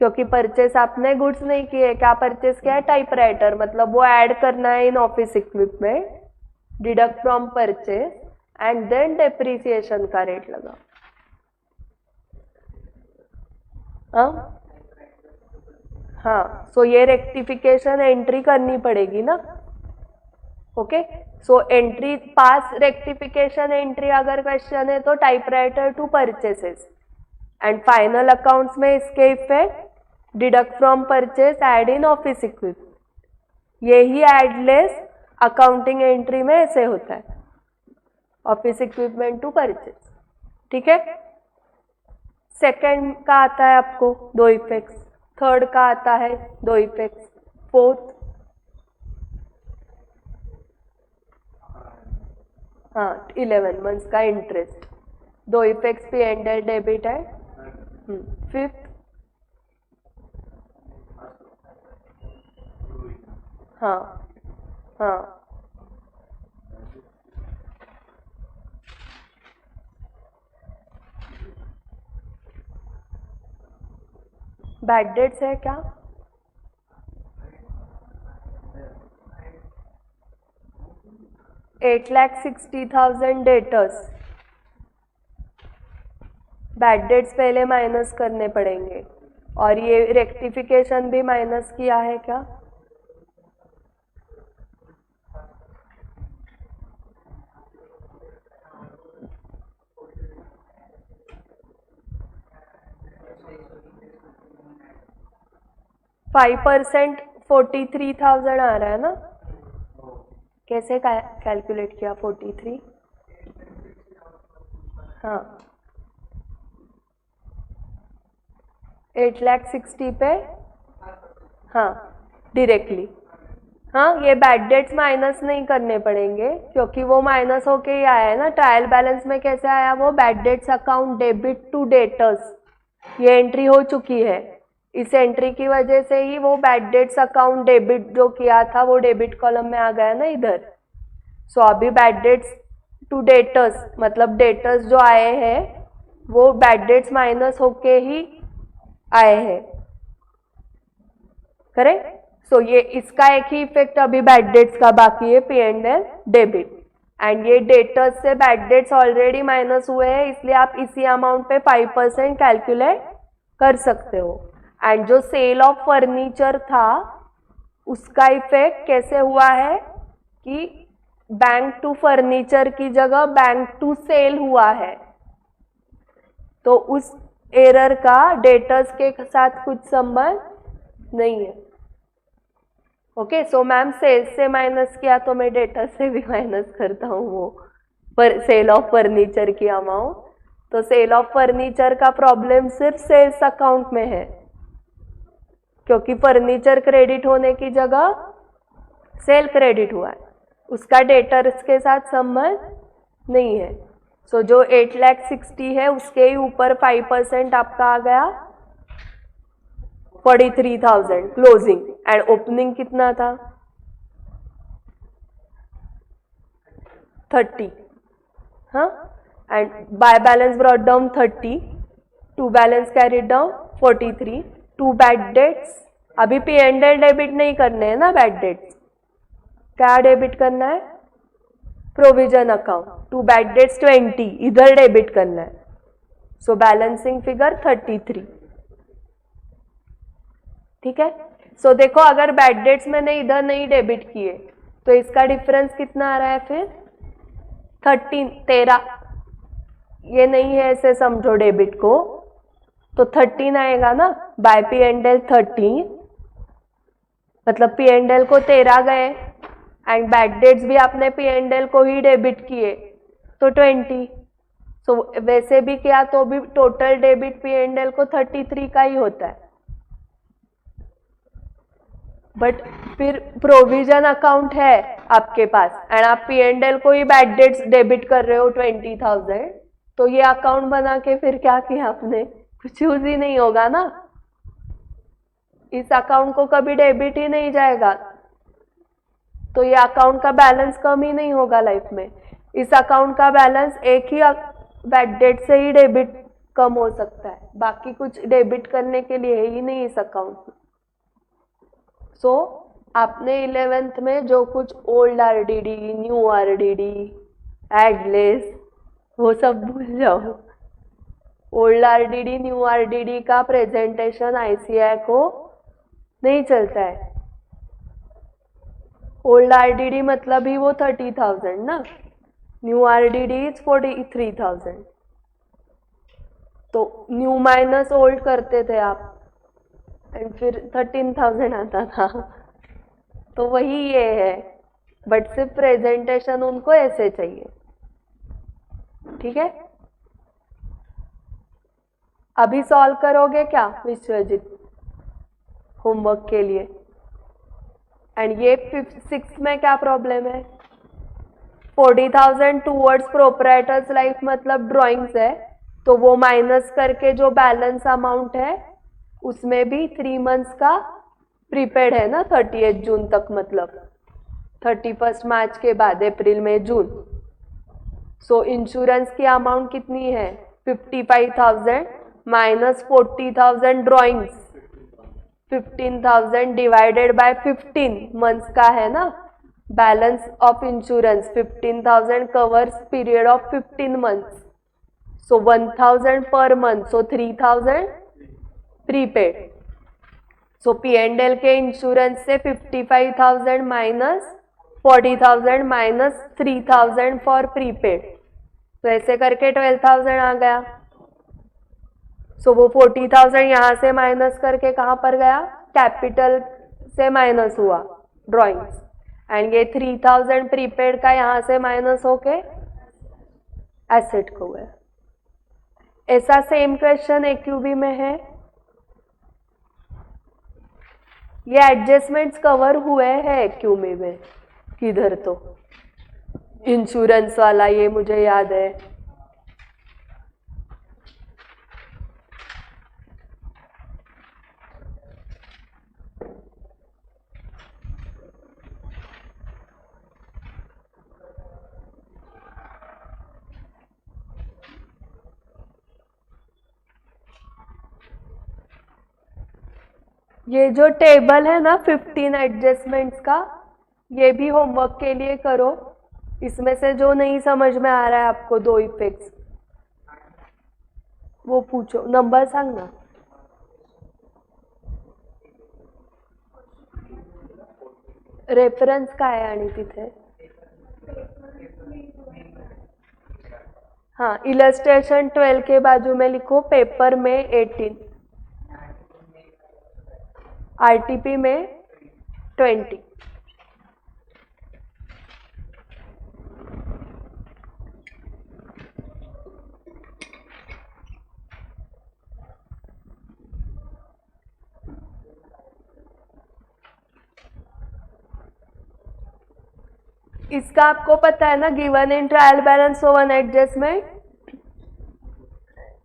क्योंकि परचेस आपने गुड्स नहीं किए। क्या परचेस किया है? टाइपराइटर, मतलब वो ऐड करना है in office equipment, deduct from purchase and then depreciation का रेट लगा। हाँ, सो ये रेक्टिफिकेशन एंट्री करनी पड़ेगी ना। Okay, so entry pass rectification entry अगर क्वेश्चन है तो typewriter to purchases and final accounts में इसके effect deduct from purchase add in office equipment, यही एडलेस अकाउंटिंग एंट्री में ऐसे होता है, ऑफिस इक्विपमेंट टू परचेस। ठीक है, सेकंड का आता है आपको 2 इफेक्ट्स, थर्ड का आता है 2 इफेक्ट्स, फोर्थ हाँ 11 मंथ्स का interest, 2 effects P and L debit है। फिफ्थ हाँ हाँ बैड डेट्स है क्या? $8,60,000 डेटर्स, बैड डेट्स पहले माइनस करने पड़ेंगे और ये रेक्टिफिकेशन भी माइनस किया है क्या? %5 43,000 आ रहा है ना? कैसे कैलकुलेट किया 43? हाँ 8,60,000 पे हाँ डायरेक्टली। हाँ ये बैड डेट्स माइनस नहीं करने पड़ेंगे क्योंकि वो माइनस होके ही आया है ना। ट्रायल बैलेंस में कैसे आया वो? Bad debts account debit to debtors, ये एंट्री हो चुकी है। इस एंट्री की वजह से ही वो बैड डेट्स अकाउंट डेबिट जो किया था वो डेबिट कॉलम में आ गया ना इधर। सो अभी बैड डेट्स टू डेटर्स मतलब डेटर्स जो आए हैं वो बैड डेट्स माइनस होके ही आए हैं, करेक्ट? सो ये इसका एक ही इफेक्ट अभी बैड डेट्स का बाकी है, P and L debit, and ये डेटर्स से बैड डेट्स ऑलरेडी माइनस हुए हैं इसलिए आप इसी अमाउंट पे 5% कैलकुलेट कर सकते हो। एंड जो सेल ऑफ फर्नीचर था उसका इफेक्ट कैसे हुआ है कि बैंक टू फर्नीचर की जगह बैंक टू सेल हुआ है, तो उस एरर का डेटर्स के साथ कुछ संबंध नहीं है। ओके, सो मैम सेल्स से माइनस किया तो मैं डेटर्स से भी माइनस करता हूँ वो पर सेल ऑफ फर्नीचर की अमाउंट। तो सेल ऑफ फर्नीचर का प्रॉब्लम सिर्फ सेल्स अकाउंट में है क्योंकि फर्नीचर क्रेडिट होने की जगह सेल क्रेडिट हुआ है, उसका डेटर्स के साथ संबंध नहीं है। सो जो 8,60,000 है उसके ही ऊपर 5% आपका आ गया 43,000 क्लोजिंग, एंड ओपनिंग कितना था 30, हाँ, and by balance brought down 30, to balance carried down 43, to bad debts अभी पी एंड एल डेबिट नहीं करने हैं ना, बैड डेट्स क्या डेबिट करना है? Provision account, to bad debts 20 इधर डेबिट करना है। सो बैलेंसिंग फिगर 33, ठीक है। सो देखो अगर बैड डेट्स मैंने इधर नहीं डेबिट किए तो इसका डिफरेंस कितना आ रहा है फिर 13, ये नहीं है ऐसे समझो डेबिट को, तो 13 आएगा ना, बाय पी एंड एल 13, मतलब पी एंड एल को 13 गए एंड बैड डेट्स भी आपने पी एंड एल को ही डेबिट किए तो 20। सो वैसे भी किया तो भी total debit P and L को 33 का ही होता है। बट फिर प्रोविजन अकाउंट है आपके पास एंड आप पी एंड एल को ही बैड डेट्स डेबिट कर रहे हो 20,000, तो ये अकाउंट बना के फिर क्या किया आपने, कुछ यूज ही नहीं होगा ना, इस अकाउंट को कभी डेबिट ही नहीं जाएगा, तो ये अकाउंट का बैलेंस कम ही नहीं होगा लाइफ में। इस अकाउंट का बैलेंस एक ही बैड डेट से ही डेबिट कम हो सकता है, बाकी कुछ डेबिट करने के लिए है ही नहीं इस अकाउंट में। सो आपने 11th में जो कुछ ओल्ड आरडीडी, न्यू आरडीडी, एडलेस, वो सब भूल जाओ। ओल्ड आरडीडी, न्यू आरडीडी का प्रेजेंटेशन आईसीआई को नहीं चलता है। ओल्ड आरडीडी मतलब ही वो 30,000 ना, न्यू आरडीडी इज 43,000। तो न्यू माइनस ओल्ड करते थे आप एंड फिर 13,000 आता था, तो वही ये है, बट सिर्फ प्रेजेंटेशन उनको ऐसे चाहिए। ठीक है, अभी सॉल्व करोगे क्या विश्वजीत होमवर्क के लिए? एंड ये 6th में क्या प्रॉब्लम है, 40,000 टूवर्ड्स प्रोप्राइटर्स लाइफ मतलब ड्राइंग्स है, तो वो माइनस करके जो बैलेंस अमाउंट है उसमें भी 3 मंथ्स का प्रीपेड है ना, 30 जून तक, मतलब 31 मार्च के बाद अप्रैल में जून। सो इंश्योरेंस की अमाउंट कितनी है, 55,000 minus 40,000 drawings, 15,000 divided by 15 months का है ना balance of insurance. 15,000 covers period of 15 months, so 1,000 per month, so 3,000 prepaid. So P and L के इंश्योरेंस से 55,000 माइनस 40,000 माइनस 3,000 फॉर प्रीपेड, तो ऐसे करके 12,000 आ गया। सो वो 40,000 यहाँ से माइनस करके कहाँ पर गया, कैपिटल से माइनस हुआ ड्राइंग्स, एंड ये 3,000 प्रीपेड का यहाँ से माइनस होके एसेट को गया। ऐसा सेम क्वेश्चन एक्यूबी में है। ये एडजस्टमेंट्स कवर हुए हैं एक्यूबी में किधर, तो इंश्योरेंस वाला ये मुझे याद है। ये जो टेबल है ना 15 एडजस्टमेंट्स का, ये भी होमवर्क के लिए करो। इसमें से जो नहीं समझ में आ रहा है आपको, 2 इफेक्ट्स, वो पूछो, नंबर सांग ना। रेफरन्स काय आणि तिथे, हाँ इलस्ट्रेशन 12 के बाजू में लिखो, पेपर में 18, आरटीपी में 20। इसका आपको पता है ना, गिवन इन ट्रायल बैलेंस तो 1 adjustment,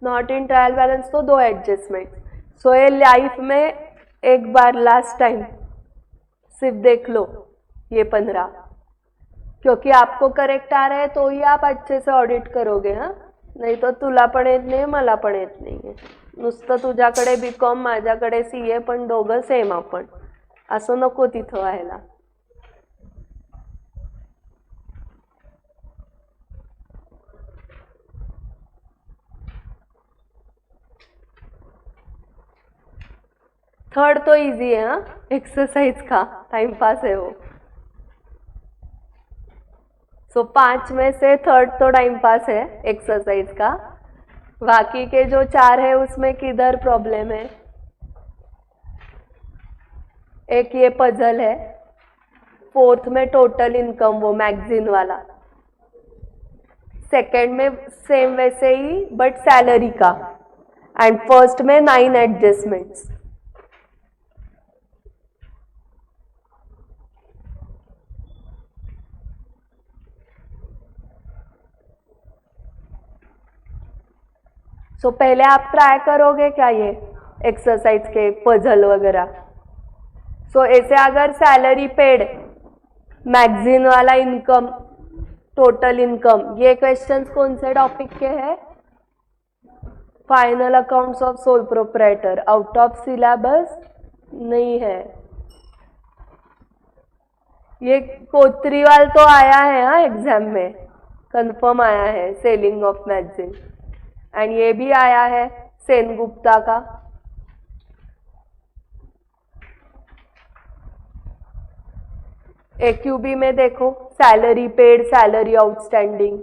not in trial balance तो 2 एडजस्टमेंट। सो ये लाइफ में एक बार लास्ट टाइम सिर्फ देख लो ये 15, क्योंकि आपको करेक्ट आ रहा है तो ही आप अच्छे से ऑडिट करोगे, हाँ, नाही तो तुला पण येत नाही, मला पण येत नाहीये, नुसतं तुझ्याकडे बीकॉम माझ्याकडे सीए पण दोघं सेम आपण, असं नको तिथं व्हायला। थर्ड तो इजी है, हाँ, एक्सरसाइज का टाइम पास है वो। सो 5 में से थर्ड तो टाइम पास है एक्सरसाइज का। बाकी के जो 4 है उसमें किधर प्रॉब्लम है? एक ये पजल है, 4th में टोटल इनकम वो मैगजीन वाला, 2nd में सेम वैसे ही बट सैलरी का, एंड 1st में 9 एडजस्टमेंट्स। सो पहले आप ट्राई करोगे क्या ये एक्सरसाइज के पजल वगैरह? सो ऐसे अगर सैलरी पेड, मैगजीन वाला इनकम, टोटल इनकम, ये क्वेश्चंस कौन से टॉपिक के हैं? Final accounts of sole proprietor. Out of syllabus नहीं है ये। कोत्रीवाल तो आया है हाँ एग्जाम में, कंफर्म आया है सेलिंग ऑफ मैगजीन, एंड ये भी आया है सेन गुप्ता का। AQB में देखो सैलरी पेड, सैलरी आउटस्टैंडिंग,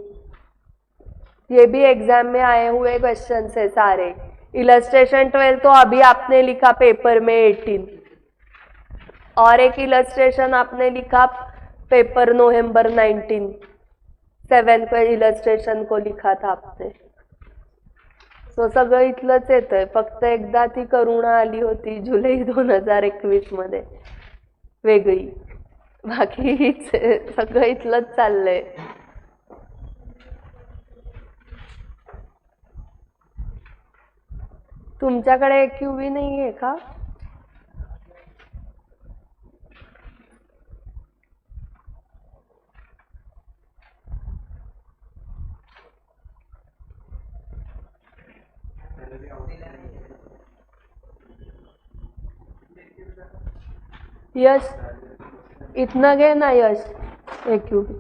ये भी एग्जाम में आए हुए क्वेश्चन है सारे। इलस्ट्रेशन 12 तो अभी आपने लिखा पेपर में 18, और एक इलस्ट्रेशन आपने लिखा पेपर नवंबर 19, 7 को इलस्ट्रेशन को लिखा था आपने। सो सगळं इथलंच येतंय, फक्त एकदा ती करुणा आली होती जुलै 2021 मध्ये वेगळी, बाकी सगळं इथलंच चाललंय। तुमच्याकडे AQB नाही आहे का? यश इथनं घे ना यश AQB।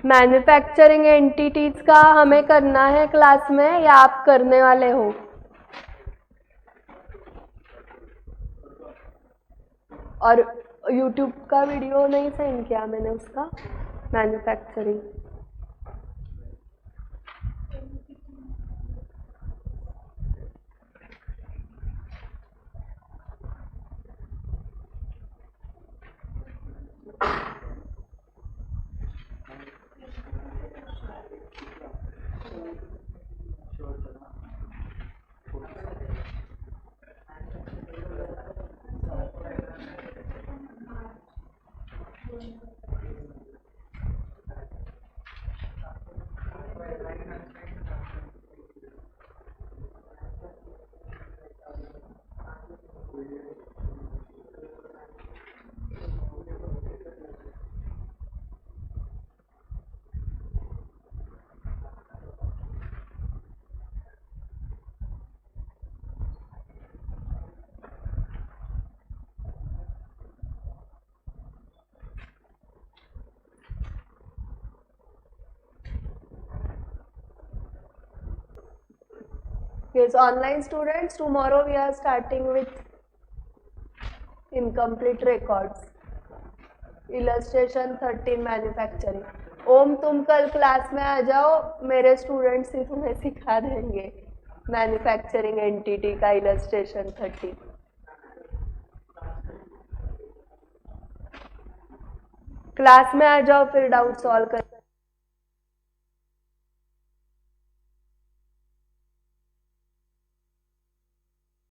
मैन्युफैक्चरिंग एंटिटीज का हमें करना है क्लास में या आप करने वाले हो? और YouTube का वीडियो नहीं सेंड किया मैंने उसका, manufacturing. Yes, online students, tomorrow we are starting with incomplete records, illustration 13 manufacturing. Om तुम कल क्लास में आ जाओ, मेरे स्टूडेंट्स ही तुम्हें सिखा देंगे मैन्युफैक्चरिंग एंटिटी का इलस्ट्रेशन 13। क्लास में आ जाओ फिर डाउट सॉल्व कर।